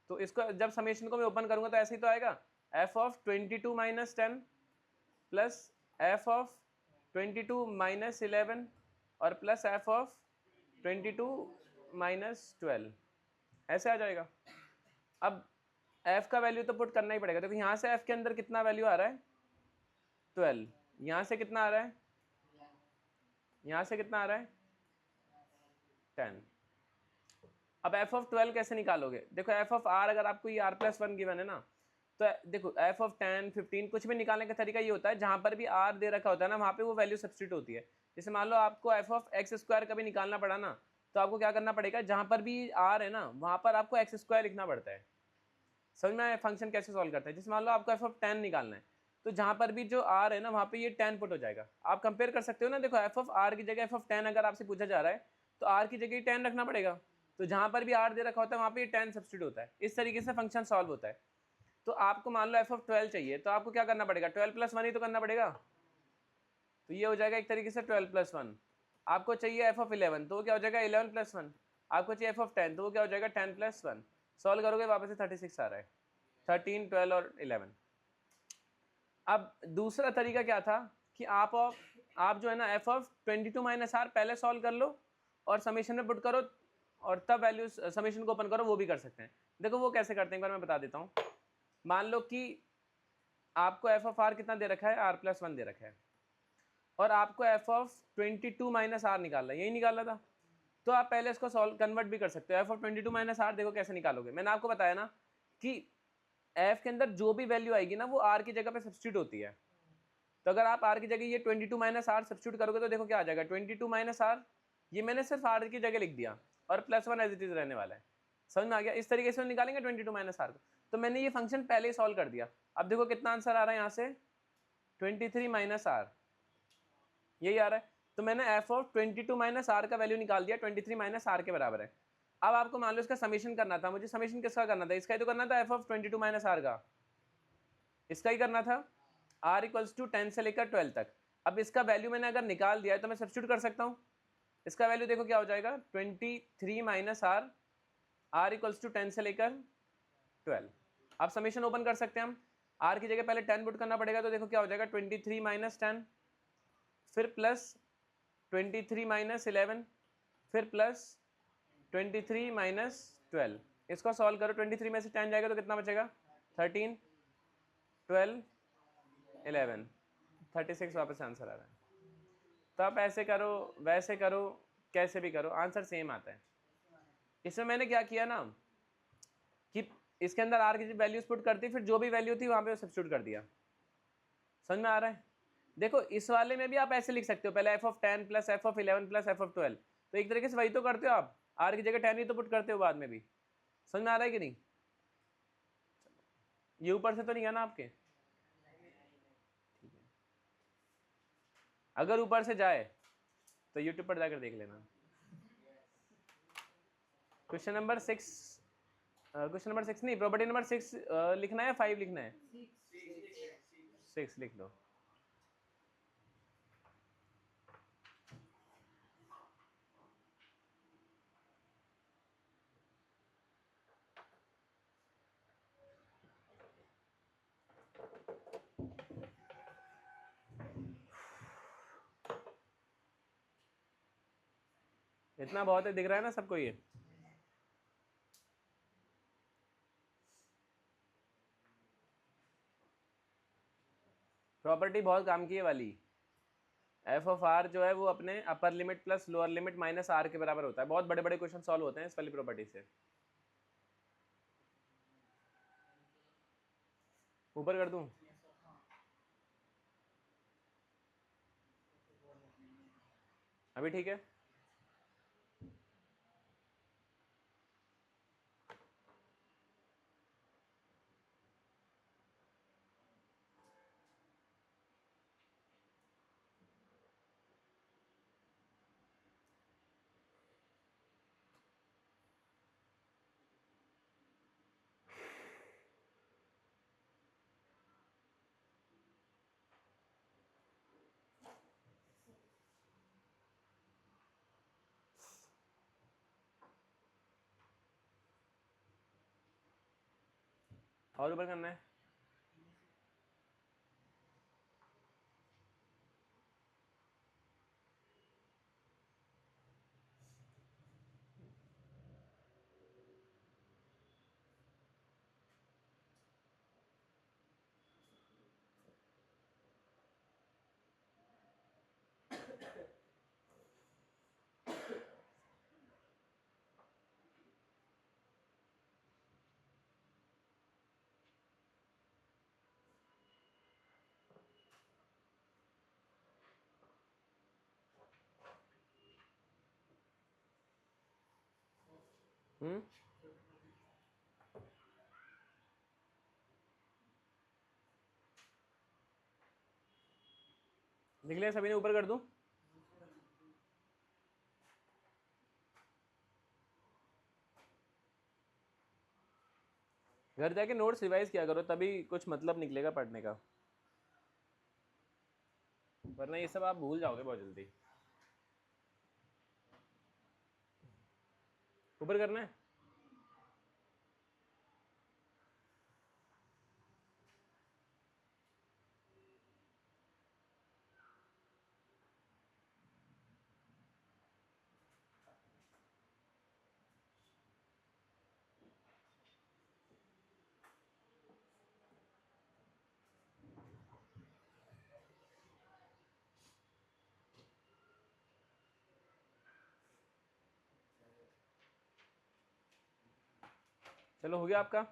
तो इसको जब समेशन को मैं ओपन करूंगा तो ऐसे ही तो आएगा, f of 22 minus 10 plus f of 22 minus 11 और प्लस f ऑफ 22 माइनस 12, ऐसे आ जाएगा। अब f का वैल्यू तो पुट करना ही पड़ेगा, देखो यहाँ से f के अंदर कितना वैल्यू आ रहा है 12, यहाँ से कितना आ रहा है, यहाँ से कितना आ रहा है 10। अब f ऑफ 12 कैसे निकालोगे, देखो f ऑफ r, अगर आपको ये r प्लस 1 गिवन है ना, तो देखो f ऑफ 10 15 कुछ भी निकालने का तरीका ये होता है, जहां पर भी r दे रखा होता है ना वहां पे वो वैल्यू सब्स्टिट्यूट होती है। जैसे मान लो आपको f ऑफ एक्स स्क्वायर कभी निकालना पड़ा ना, तो आपको क्या करना पड़ेगा, जहां पर भी r है ना वहां पर आपको एक्स स्क्वायर लिखना पड़ता है। समझ में आया फंक्शन कैसे सॉल्व करता है, जैसे मान लो आपको f ऑफ 10 निकालना है, तो जहां पर भी जो r है ना वहां पे ये 10 पुट हो जाएगा। आप कंपेयर कर सकते हो ना, देखो f ऑफ r की जगह f ऑफ 10 अगर आपसे पूछा जा रहा है तो r की जगह 10 रखना पड़ेगा, तो जहां पर भी r दे रखा होता है वहां पे ये 10 सब्स्टिट्यूट होता है। इस तरीके से फंक्शन सॉल्व होता है। तो आपको मान लो f ऑफ 12 चाहिए, तो आपको क्या करना पड़ेगा, 12 प्लस 1 ही तो करना पड़ेगा, तो ये हो जाएगा एक तरीके से 12 प्लस 1। आपको चाहिए f ऑफ 11, तो वो क्या हो जाएगा 11 प्लस 1। आपको चाहिए f ऑफ 10, तो वो क्या हो जाएगा 10 प्लस 1। सॉल्व करोगे वापस से 36 आ रहा है, 13 12 और 11। अब दूसरा तरीका क्या था कि आप जो है ना f ऑफ 22 माइनस आर पहले सॉल्व कर लो और समेशन में पुट करो और तब वैल्यू समेशन को ओपन करो, वो भी कर सकते हैं। देखो वो कैसे करते हैं एक बार मैं बता देता हूँ। मान लो कि आपको f ऑफ r कितना दे रखा है, r प्लस 1 दे रखा है, और आपको f ऑफ 22 माइनस आर निकालना है, यही निकालना था, तो आप पहले इसको सॉल्व कन्वर्ट भी कर सकते हो। f ऑफ 22 माइनस आर देखो कैसे निकालोगे, मैंने आपको बताया ना कि f के अंदर जो भी वैल्यू आएगी ना वो r की जगह पे सब्स्टिट्यूट होती है। तो अगर आप r की जगह ये 22 माइनस आर सब्स्टिट्यूट करोगे तो देखो क्या आ जाएगा 22 माइनस आर, ये मैंने सिर्फ r की जगह लिख दिया और प्लस 1 एज इट इज रहने वाला है। समझ में आ गया, इस तरीके से निकालेंगे 22 माइनस आर को। तो मैंने ये फंक्शन पहले ही सॉल्व कर दिया। अब देखो कितना आंसर आ रहा है यहाँ से 23 माइनस आर, यही आ रहा है। तो मैंने f ऑफ 22 माइनस आर का वैल्यू निकाल दिया, 23 माइनस आर के बराबर है। अब आपको मान लो इसका समेशन करना था, मुझे समेशन किसका करना था, इसका ही तो करना था f ऑफ 22 माइनस आर का, इसका ही करना था, r इक्वल्स टू 10 से लेकर 12 तक। अब इसका वैल्यू मैंने अगर निकाल दिया है तो मैं सब्स्टिट्यूट कर सकता हूँ। इसका वैल्यू देखो क्या हो जाएगा 23 minus R, r equals to 10 से लेकर 12। अब समेशन ओपन कर सकते हैं हम, r की जगह पहले 10 पुट करना पड़ेगा, तो देखो क्या हो जाएगा 23 माइनस 10, फिर प्लस 23 माइनस 11, फिर प्लस 23 माइनस 12। इसको सॉल्व करो, 23 में से 10 जाएगा तो कितना बचेगा 13 12 11, 36 वापस आंसर आ रहा है। तो आप ऐसे करो वैसे करो कैसे भी करो आंसर सेम आता है। इसमें मैंने क्या किया ना कि इसके अंदर आर की वैल्यूज पुट करती, फिर जो भी वैल्यू थी वहां पे सब्स्टिट्यूट कर दिया। समझ में आ रहा है। देखो इस वाले में भी आप ऐसे लिख सकते हो, पहले f of 10 plus f of 11 plus f of 12, तो एक तरीके से वही तो करते हो आप, r की जगह 10 ही तो पुट करते हो बाद में भी। समझ में आ रहा है कि नहीं, ये ऊपर से तो नहीं है ना आपके, अगर ऊपर से जाए तो यूट्यूब पर जाकर देख लेना। क्वेश्चन नंबर 6, क्वेश्चन नंबर 6 नहीं, प्रॉपर्टी नंबर 6 लिखना है 5 लिखना है, 6 लिख लो। इतना बहुत है, दिख रहा है ना सबको ये। प्रॉपर्टी बहुत काम की है वाली। एफ ऑफ आर जो है वो अपने upper limit plus lower limit minus R के बराबर होता है। बहुत बड़े बड़े क्वेश्चन सॉल्व होते हैं इस वाली प्रॉपर्टी से। ऊपर कर दूं? अभी ठीक है? और ऊपर करना है? हम्म, निकले सभी ने? ऊपर कर दूं? घर जाके नोट्स रिवाइज किया करो, तभी कुछ मतलब निकलेगा पढ़ने का, वरना ये सब आप भूल जाओगे बहुत जल्दी। ऊपर करना है? चलो हो गया आपका?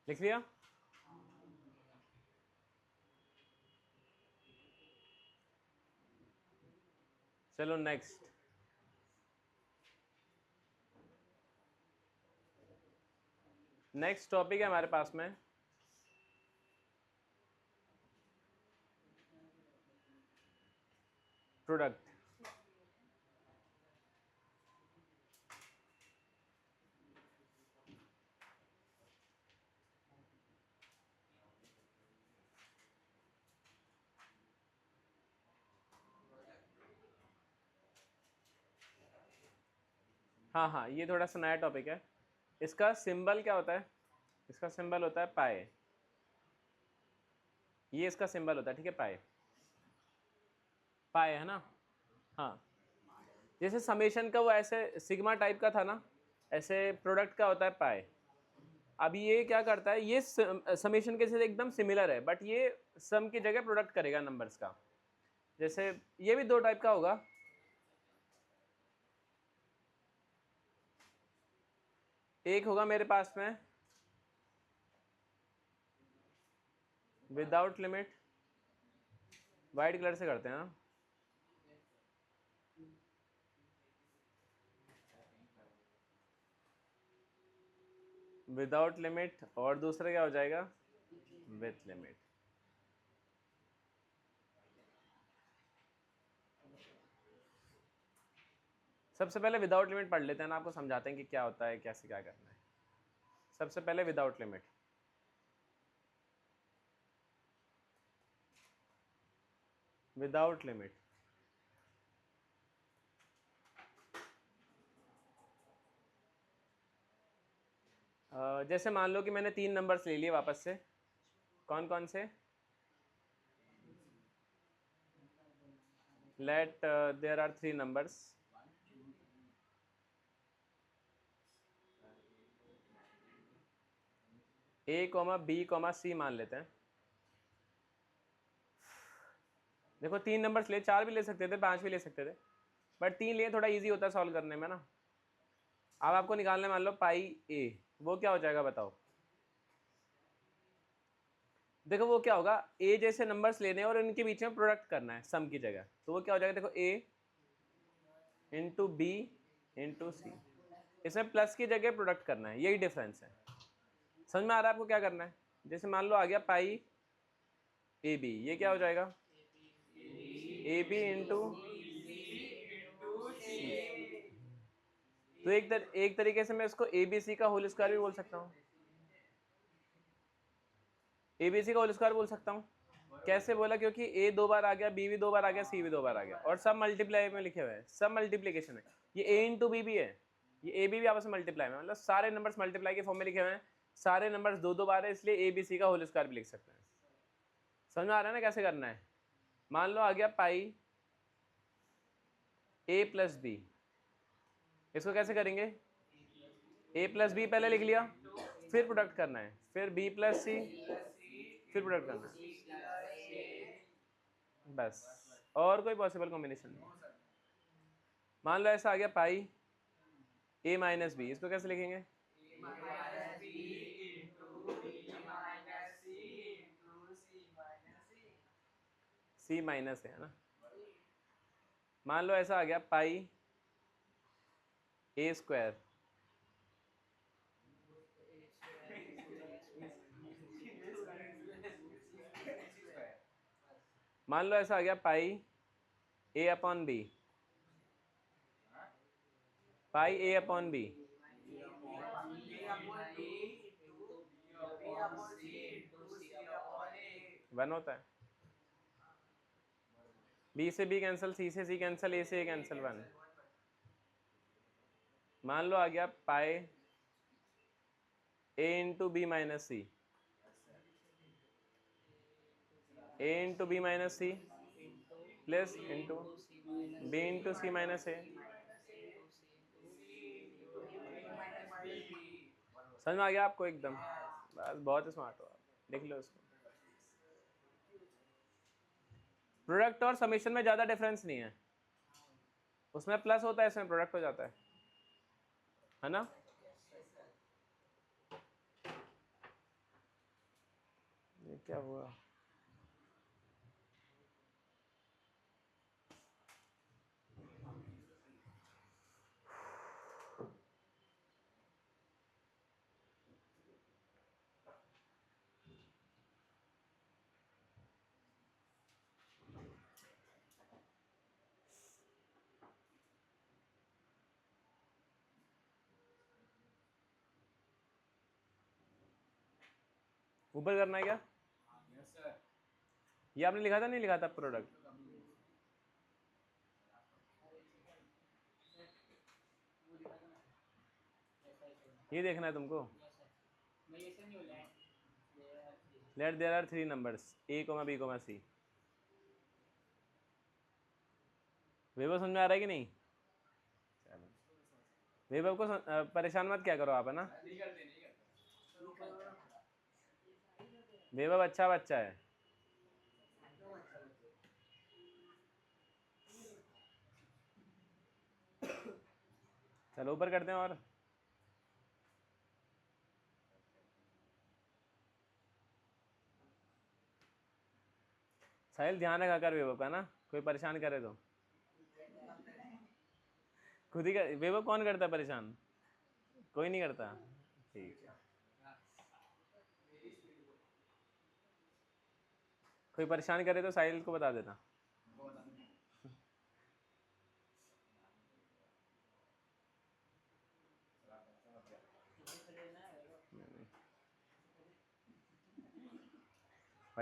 लिख लिया? चलो नेक्स्ट। नेक्स्ट टॉपिक है हमारे पास में प्रोडक्ट। हाँ हाँ, ये थोड़ा सा नया टॉपिक है। इसका सिंबल क्या होता है? इसका सिंबल होता है पाए। ये इसका सिंबल होता है, ठीक है? पाए, पाए है ना? हाँ, जैसे समेशन का वो ऐसे सिग्मा टाइप का था ना, ऐसे प्रोडक्ट का होता है पाए। अब ये क्या करता है, ये समेशन के साथ एकदम सिमिलर है, बट ये सम की जगह प्रोडक्ट करेगा नंबर्स का। जैसे ये भी दो टाइप का होगा। एक होगा मेरे पास में विदाउट लिमिट, वाइट कलर से करते हैं ना, विदाउट लिमिट, और दूसरा क्या हो जाएगा, विथ लिमिट। सबसे पहले विदाउट लिमिट पढ़ लेते हैं ना, आपको समझाते हैं कि क्या होता है, कैसे क्या करना है। सबसे पहले विदाउट लिमिट। विदाउट लिमिट जैसे मान लो कि मैंने 3 नंबर्स ले लिए वापस से। कौन कौन से? Let there are 3 numbers. A comma b comma c मान लेते हैं। देखो 3 नंबर्स ले, 4 भी ले सकते थे, 5 भी ले सकते थे, बट 3 लिए थोड़ा इजी होता है सॉल्व करने में ना। अब आपको निकालना है मान लो पाई ए, वो क्या हो जाएगा बताओ? देखो वो क्या होगा, ए जैसे नंबर्स लेने हैं और इनके बीच में प्रोडक्ट करना है सम की जगह, तो वो क्या हो जाएगा? देखो ए इंटू बी इंटू सी, इसमें प्लस की जगह प्रोडक्ट करना है, यही डिफरेंस है। समझ में आ रहा है आपको क्या करना है? जैसे मान लो आ गया पाई ए बी, ये क्या हो जाएगा? ए बी इंटू सी। तो एक तरीके से मैं इसको ए बी सी का होल स्क्वायर भी बोल सकता हूँ, ए बी सी का होल स्क्वायर बोल सकता हूँ। कैसे बोला? क्योंकि ए 2 बार आ गया, बी भी 2 बार आ गया, सी भी 2 बार आ गया, और सब मल्टीप्लाई में लिखे हुए हैं, सब मल्टीप्लीकेशन है। ये ए इंटू बी भी है, ये ए बी भी आपस में मल्टीप्लाई में, मतलब सारे नंबर्स मल्टीप्लाई के फॉर्म में लिखे हुए हैं, सारे नंबर्स 2 बार है, इसलिए ए बी सी का होल स्क्वायर भी लिख सकते हैं। समझ में आ रहा है ना कैसे करना है? मान लो आ गया पाई ए प्लस बी, इसको कैसे करेंगे? ए प्लस बी पहले लिख लिया, फिर प्रोडक्ट करना है, फिर बी प्लस सी, फिर प्रोडक्ट करना है, बस। और कोई पॉसिबल कॉम्बिनेशन नहीं। मान लो ऐसा आ गया पाई ए माइनस बी, इसको कैसे लिखेंगे? सी माइनस है ना। मान लो ऐसा आ गया पाई ए स्क्वायर, मान लो ऐसा आ गया पाई ए अपॉन बी, पाई ए अपॉन बी, वन होता है। बी से बी कैंसिल, सी से सी कैंसिल, ए से ए कैंसिल, वन। मान लो आ गया pi a into b minus c, a into b minus c plus into b into c minus a. समझ में आ गया आपको एकदम? बस बहुत स्मार्ट हो आप, देख लो इसको। प्रोडक्ट और समेशन में ज़्यादा डिफरेंस नहीं है, उसमें प्लस होता है, इसमें प्रोडक्ट हो जाता है ना। ये क्या हुआ? ऊपर करना है क्या? ये आपने लिखा था, नहीं लिखा था प्रोडक्ट? ये देखना है तुमको। Let there are 3 numbers a comma b comma c. Vaibhav समझ में आ रहा है कि नहीं? वैभव को परेशान मत क्या करो आप, है ना। वैभव अच्छा बच्चा है। चलो ऊपर करते हैं। और साहिल ध्यान रखा कर वैभव का ना, कोई परेशान करे तो। खुद ही कर। वैभव कौन करता है परेशान? कोई नहीं करता। ठीक है, कोई परेशान करे तो साहिल को बता देना।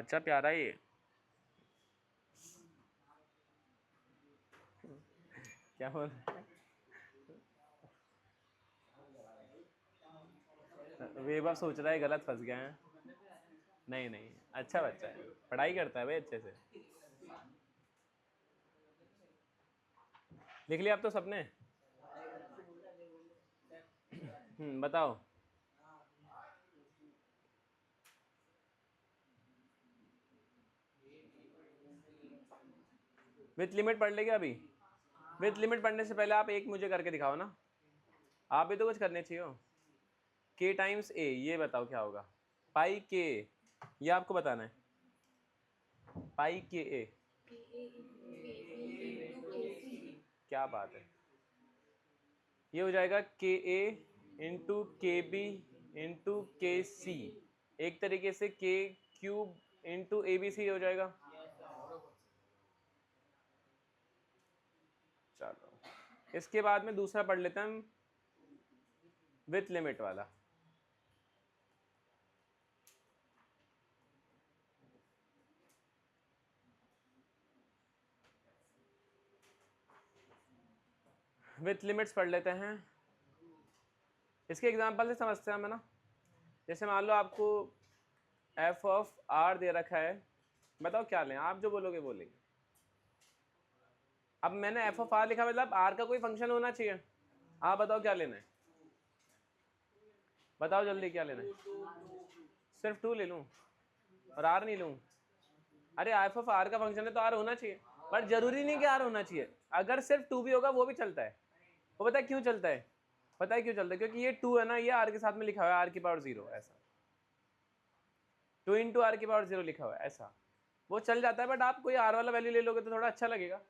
अच्छा प्यारा है ये। क्या बोल रहा है? वेब सोच रहा है गलत फंस गया है। नहीं नहीं, अच्छा बच्चा है, पढ़ाई करता है भाई अच्छे से। लिख लिया आप तो सबने? बताओ। विथ लिमिट पढ़ लेंगे अभी। विथ लिमिट पढ़ने से पहले आप एक मुझे करके दिखाओ ना, आप भी तो कुछ करने चाहिए हो। के टाइम्स ए, ये बताओ क्या होगा। पाई के, ये आपको बताना है। पाई के ए, क्या बात है। ये हो जाएगा K A into K B into K C, एक तरीके से K cube into A B C हो जाएगा। चलो इसके बाद में दूसरा पढ़ लेते हैं हम, विथ लिमिट वाला। विथ लिमिट्स पढ़ लेते हैं। इसके एग्जांपल से समझते हैं हम, है ना। जैसे मान लो आपको एफ ऑफ आर दे रखा है, बताओ क्या लें, आप जो बोलोगे बोलेंगे। अब मैंने एफ ऑफ आर लिखा, मतलब आर का कोई फंक्शन होना चाहिए। आप बताओ क्या लेना है, बताओ जल्दी क्या लेना है। सिर्फ टू ले लूँ और आर नहीं लूँ? अरे एफ ऑफ आर का फंक्शन है तो आर होना चाहिए, बट जरूरी नहीं कि आर होना चाहिए। अगर सिर्फ टू भी होगा वो भी चलता है। वो पता है क्यों चलता है? पता है क्यों चलता है? क्योंकि ये टू है ना, ये आर के साथ में लिखा हुआ है, आर की पावर 0, ऐसा 2 इंटू आर की पावर 0 लिखा हुआ है, ऐसा वो चल जाता है। बट आप कोई आर वाला वैल्यू ले लोगे तो थोड़ा अच्छा लगेगा।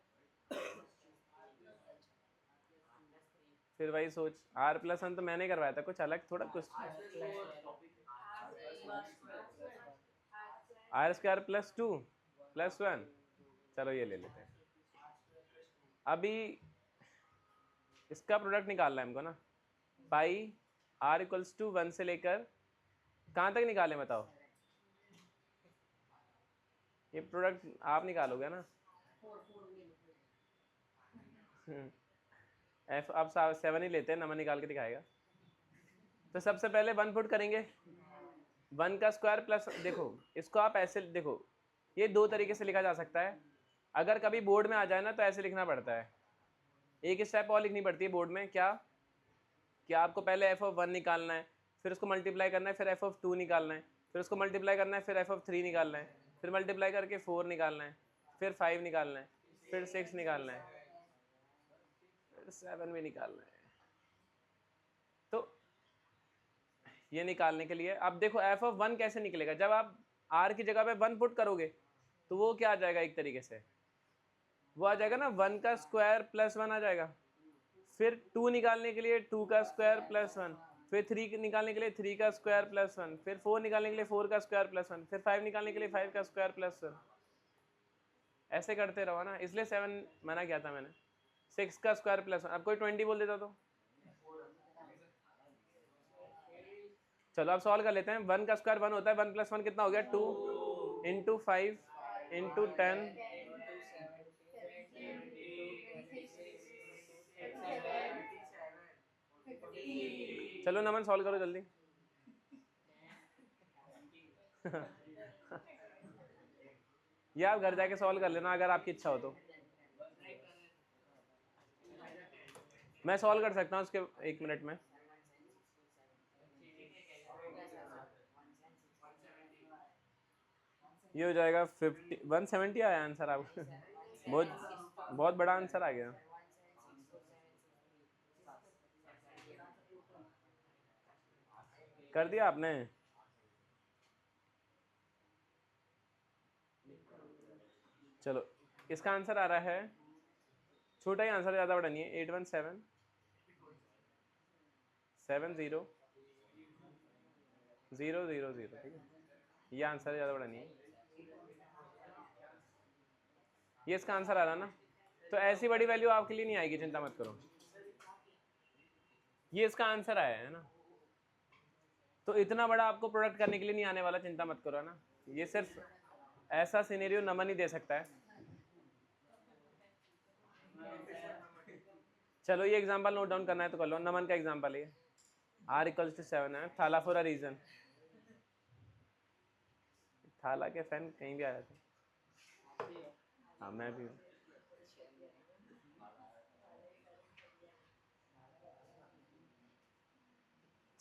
फिर वही सोच, आर प्लस वन तो मैंने करवाया था, कुछ अलग थोड़ा कुछ। आर स्क्वायर प्लस 2 प्लस 1, चलो ये ले लेते हैं। अभी इसका प्रोडक्ट निकालना है हमको ना। पाई आर इक्वल्स टू 1 से लेकर कहाँ तक निकालें बताओ? ये प्रोडक्ट आप निकालोगे ना। एफ अब 7 ही लेते हैं, नंबर निकाल के दिखाएगा। तो सबसे पहले 1 पुट करेंगे, 1 का स्क्वायर प्लस, देखो इसको आप ऐसे देखो, ये दो तरीके से लिखा जा सकता है। अगर कभी बोर्ड में आ जाए ना तो ऐसे लिखना पड़ता है। एक स्टेप और लिखनी पड़ती है बोर्ड में, क्या कि आपको पहले एफ ऑफ 1 निकालना है, फिर उसको मल्टीप्लाई करना है, फिर एफ ऑफ 2 निकालना है, फिर उसको मल्टीप्लाई करना है, फिर एफ ऑफ 3 निकालना है, फिर मल्टीप्लाई करके 4 निकालना है, फिर 5 निकालना है, फिर 6 निकालना है, फिर 7 भी निकालना है। तो ये निकालने के लिए अब देखो एफ ऑफ 1 कैसे निकलेगा। जब आप आर की जगह पे 1 पुट करोगे तो वो क्या आ जाएगा, एक तरीके से वो आ जाएगा ना 1 का स्क्वायर प्लस 1 आ जाएगा। फिर 2 निकालने के लिए 2 का स्क्वायर प्लस 1, फिर 3 निकालने के लिए 3 का स्क्वायर प्लस 1, फिर 4 निकालने के लिए 4 का स्क्वायर प्लस 1, फिर 5 निकालने के लिए 5 का स्क्वायर प्लस 1। ऐसे करते रहो ना, इसलिए 7 मना किया था मैंने। 6 का स्क्वायर प्लस 1, अब कोई 20 बोल देता तो। चलो अब सॉल्व कर लेते हैं। 1 का स्क्वायर 1 होता है, 1 प्लस 1 कितना हो गया, 2 इंटू 5 इंटू 10, चलो नमन सॉल्व करो जल्दी। ये आप घर जाके सॉल्व कर लेना अगर आपकी इच्छा हो तो। मैं सॉल्व कर सकता हूँ उसके 1 मिनट में। ये हो जाएगा 170 आया आंसर आपको। बहुत बड़ा आंसर आ गया। कर दिया आपने? चलो इसका आंसर आ रहा है, छोटा ही आंसर, ज़्यादा बड़ा नहीं है, 817700000, ठीक है। ये आंसर ज़्यादा बड़ा नहीं है, ये इसका आंसर आ रहा ना। तो ऐसी बड़ी वैल्यू आपके लिए नहीं आएगी, चिंता मत करो। ये इसका आंसर आया है ना, तो इतना बड़ा आपको प्रोडक्ट करने के लिए नहीं आने वाला, चिंता मत करो, है ना। ये सिर्फ ऐसा सिनेरियो नमन ही दे सकता है। चलो ये एग्जांपल नोट डाउन करना है तो कर लो। नमन का एग्जांपल है r इक्वल्स टू 7 है, थाला फॉर अ रीजन। थाला के फैन कहीं भी आ जाते हैं। हाँ मैं भी हूँ।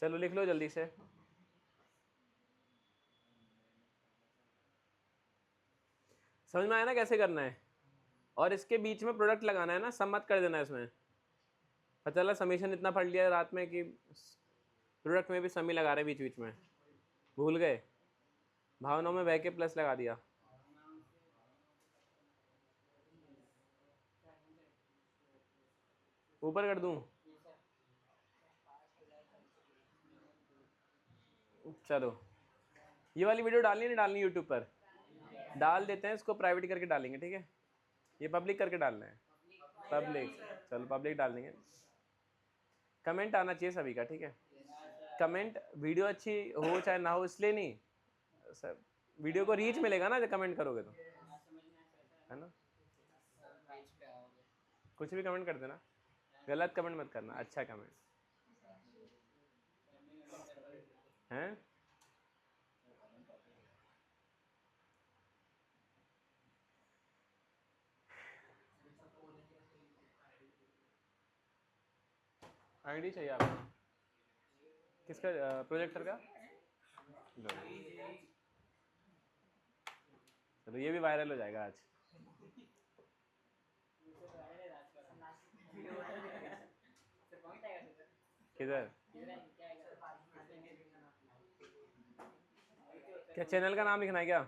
चलो लिख लो जल्दी से। समझ में आया ना कैसे करना है? और इसके बीच में प्रोडक्ट लगाना है ना, सब मत कर देना है इसमें। पता चला समीशन इतना पढ़ लिया रात में कि प्रोडक्ट में भी समी लगा रहे बीच बीच में, भूल गए। भावनाओं में बह के प्लस लगा दिया। ऊपर कर दूं? चलो ये वाली वीडियो डालनी नहीं डालनी यूट्यूब पर? डाल देते हैं, इसको प्राइवेट करके डालेंगे, ठीक है? ये पब्लिक करके डालना है, पब्लिक। चलो पब्लिक डाल देंगे। कमेंट आना चाहिए सभी का, ठीक है? कमेंट, वीडियो अच्छी हो चाहे ना हो इसलिए नहीं, सर वीडियो को रीच मिलेगा ना जब कमेंट करोगे तो, है ना? कुछ भी कमेंट कर देना, गलत कमेंट मत करना, अच्छा कमेंट हैं। आईडी चाहिए आपको? किसका? प्रोजेक्टर का? चलो ये भी वायरल हो जाएगा आज। किधर? क्या चैनल का नाम लिखना है क्या?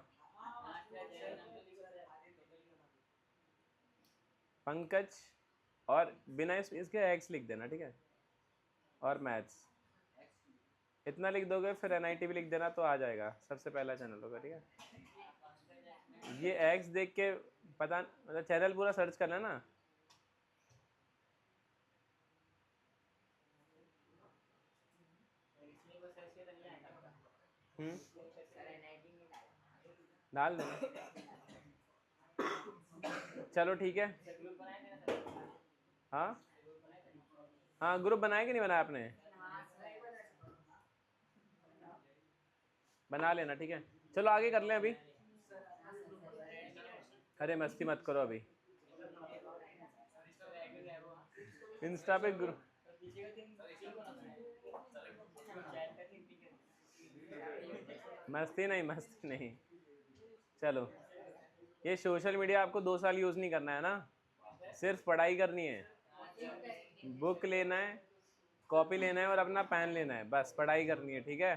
पंकज, और बिना इसके एक्स लिख देना, ठीक है? और मैथ्स इतना लिख दोगे, फिर NIT भी लिख देना तो आ जाएगा, सबसे पहला चैनल होगा, ठीक है? ये एक्स देख के पता मतलब चैनल पूरा सर्च कर लेना। डाल देना। चलो ठीक है। हाँ हाँ, ग्रुप बनाया कि नहीं बनाया आपने? बना लेना, ठीक है? चलो आगे कर लें अभी। अरे मस्ती मत करो अभी। इंस्टा पे ग्रुप, मस्ती नहीं, मस्ती नहीं। चलो ये सोशल मीडिया आपको 2 साल यूज़ नहीं करना है ना, सिर्फ पढ़ाई करनी है। बुक लेना है, कॉपी लेना है और अपना पेन लेना है, बस पढ़ाई करनी है, ठीक है?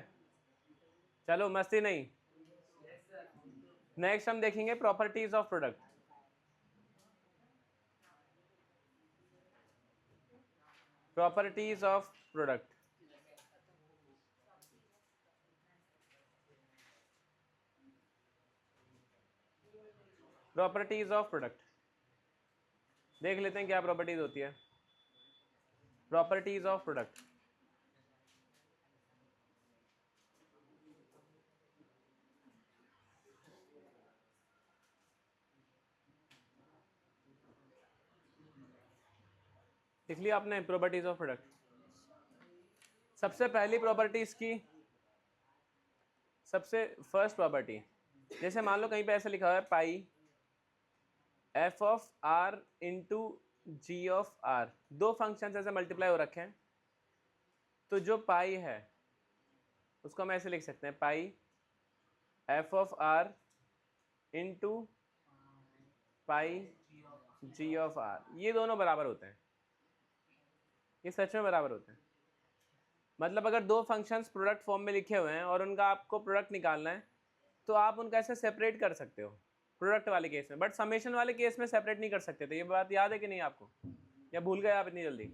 चलो मस्ती नहीं। नेक्स्ट हम देखेंगे properties of product. Properties of product. Properties of product देख लेते हैं क्या प्रॉपर्टीज होती है। प्रॉपर्टीज ऑफ प्रोडक्ट, लिख लिया आपने? Properties of product. सबसे पहली प्रॉपर्टीज की, सबसे फर्स्ट प्रॉपर्टी, जैसे मान लो कहीं पे ऐसे लिखा हुआ है pi f of r into G of r, दो फंक्शन ऐसे मल्टीप्लाई हो रखे हैं, तो जो पाई है उसको हम ऐसे लिख सकते हैं, pi f of r into pi ji of r। ये दोनों बराबर होते हैं, ये सच में बराबर होते हैं। मतलब अगर दो फंक्शंस प्रोडक्ट फॉर्म में लिखे हुए हैं और उनका आपको प्रोडक्ट निकालना है, तो आप उनका ऐसे सेपरेट कर सकते हो प्रोडक्ट वाले केस में, बट समेशन वाले केस में सेपरेट नहीं कर सकते। तो ये बात याद है कि नहीं आपको, या भूल गए आप इतनी जल्दी?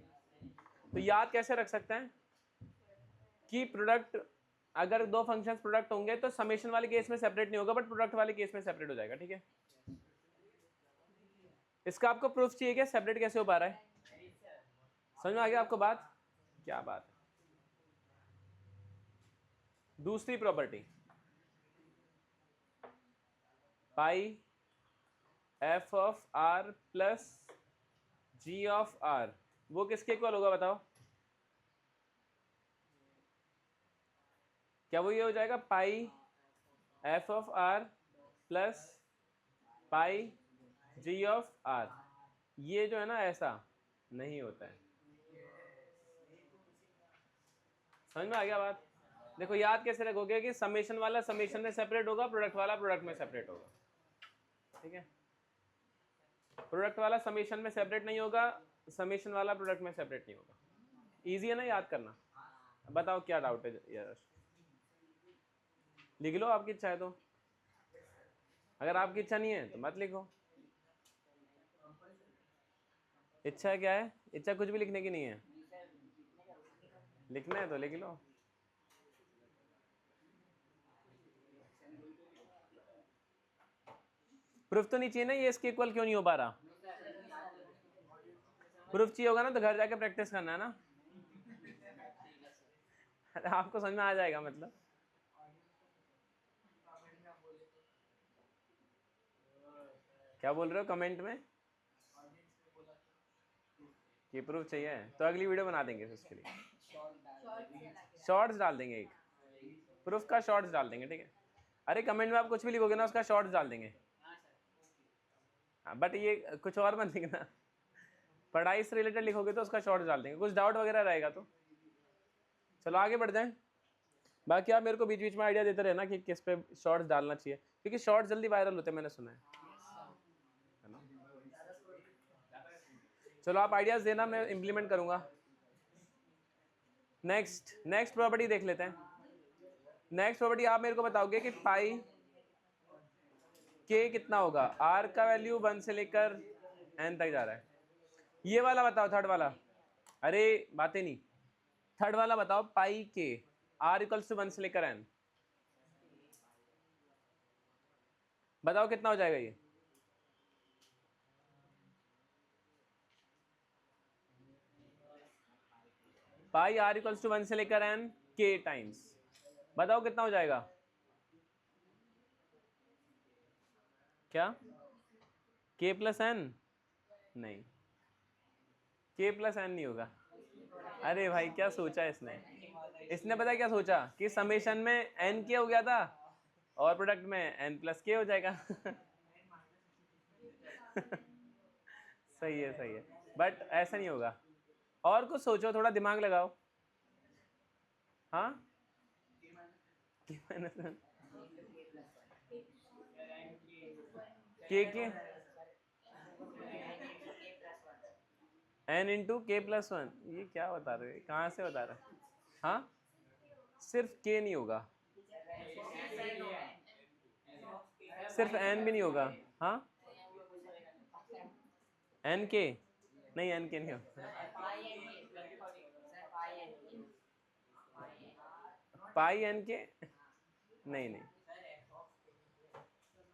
तो याद कैसे रख सकते हैं कि प्रोडक्ट, अगर दो फंक्शंस प्रोडक्ट होंगे तो समेशन वाले केस में सेपरेट नहीं होगा, बट प्रोडक्ट वाले केस में सेपरेट हो जाएगा, ठीक है? इसका आपको प्रूफ चाहिए क्या सेपरेट कैसे हो पा रहा है? समझ में आ गया आपको बात? क्या बात है। दूसरी property, pi F of are plus G of R, वो किसके इक्वल होगा बताओ? क्या वो ये हो जाएगा pi F of are plus pi ji of r? ये जो है ना ऐसा नहीं होता है। समझ में आ गया बात? देखो याद कैसे रखोगे कि समेशन वाला समेशन में सेपरेट होगा, प्रोडक्ट वाला प्रोडक्ट में सेपरेट होगा। ठीक है, प्रोडक्ट वाला समेशन में सेपरेट नहीं होगा, समेशन वाला प्रोडक्ट में सेपरेट नहीं होगा। इजी है ना याद करना? बताओ क्या डाउट है यार? लिख लो आपकी इच्छा है तो, अगर आपकी इच्छा नहीं है तो मत लिखो। इच्छा क्या है? इच्छा कुछ भी लिखने की नहीं है, लिखना है तो लिख लो। प्रूफ तो नहीं चाहिए ना ये इसके इक्वल क्यों नहीं हो पा रहा? प्रूफ चाहिए होगा ना तो घर जाके प्रैक्टिस करना है ना। आपको समझ में आ जाएगा मतलब। क्या बोल रहे हो कमेंट में कि प्रूफ चाहिए? तो अगली वीडियो बना देंगे उसके लिए, शॉर्ट्स डाल देंगे, एक प्रूफ का शॉर्ट्स डाल देंगे। ठीक है, अरे कमेंट में आप कुछ भी लिखोगे ना उसका शॉर्ट्स डाल देंगे। हाँ बट ये कुछ और मत लिखना, पढ़ाई से रिलेटेड लिखोगे तो उसका शॉर्ट्स डाल देंगे, कुछ डाउट वगैरह रहेगा तो। चलो आगे बढ़ जाएं। बाकी आप मेरे को बीच बीच में आइडिया देते रहना कि किस पे शॉर्ट्स डालना चाहिए, क्योंकि शॉर्ट्स जल्दी वायरल होते हैं, मैंने सुना है ना। चलो आप आइडियाज देना, मैं इम्प्लीमेंट करूंगा। नेक्स्ट प्रॉपर्टी देख लेते हैं। नेक्स्ट प्रॉपर्टी आप मेरे को बताओगे कि पाई के कितना होगा? आर का वैल्यू 1 से लेकर एन तक जा रहा है। ये वाला बताओ, थर्ड वाला। अरे बातें नहीं, थर्ड वाला बताओ। पाई के आर इक्वल्स टू 1 से लेकर एन, बताओ कितना हो जाएगा ये? पाई आर इक्वल्स टू 1 से लेकर एन के टाइम्स, बताओ कितना हो जाएगा? क्या के प्लस एन? नहीं, के प्लस एन नहीं होगा। अरे भाई क्या सोचा इसने? इसने पता क्या सोचा कि समेशन में एन के हो गया था और प्रोडक्ट में एन प्लस के हो जाएगा। सही है, बट ऐसा नहीं होगा। और कुछ सोचो, थोड़ा दिमाग लगाओ। हाँ के एन इंटू के प्लस 1, ये क्या बता रहे हो? कहाँ से बता रहे हो? हाँ सिर्फ के नहीं होगा, सिर्फ एन भी नहीं होगा। हाँ एन के नहीं, एन के नहीं होगा। पाई एन के नहीं,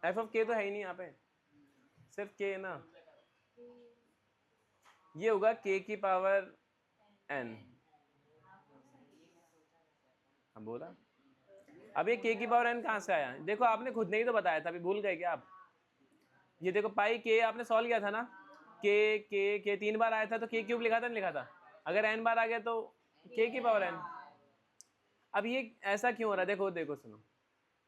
एफ ऑफ के तो है ही नहीं यहाँ पे, सिर्फ के ना। ये होगा के की पावर एन। हम बोला अब ये के की पावर एन कहाँ से आया? देखो आपने खुद ने ही तो बताया था, अभी भूल गए क्या आप? ये देखो पाई के आपने सॉल्व किया था ना, के 3 बार आया था तो के क्यूब लिखा था, नहीं लिखा था? अगर एन बार आ गया तो के की पावर एन। अब ये ऐसा क्यों हो रहा है? देखो सुनो,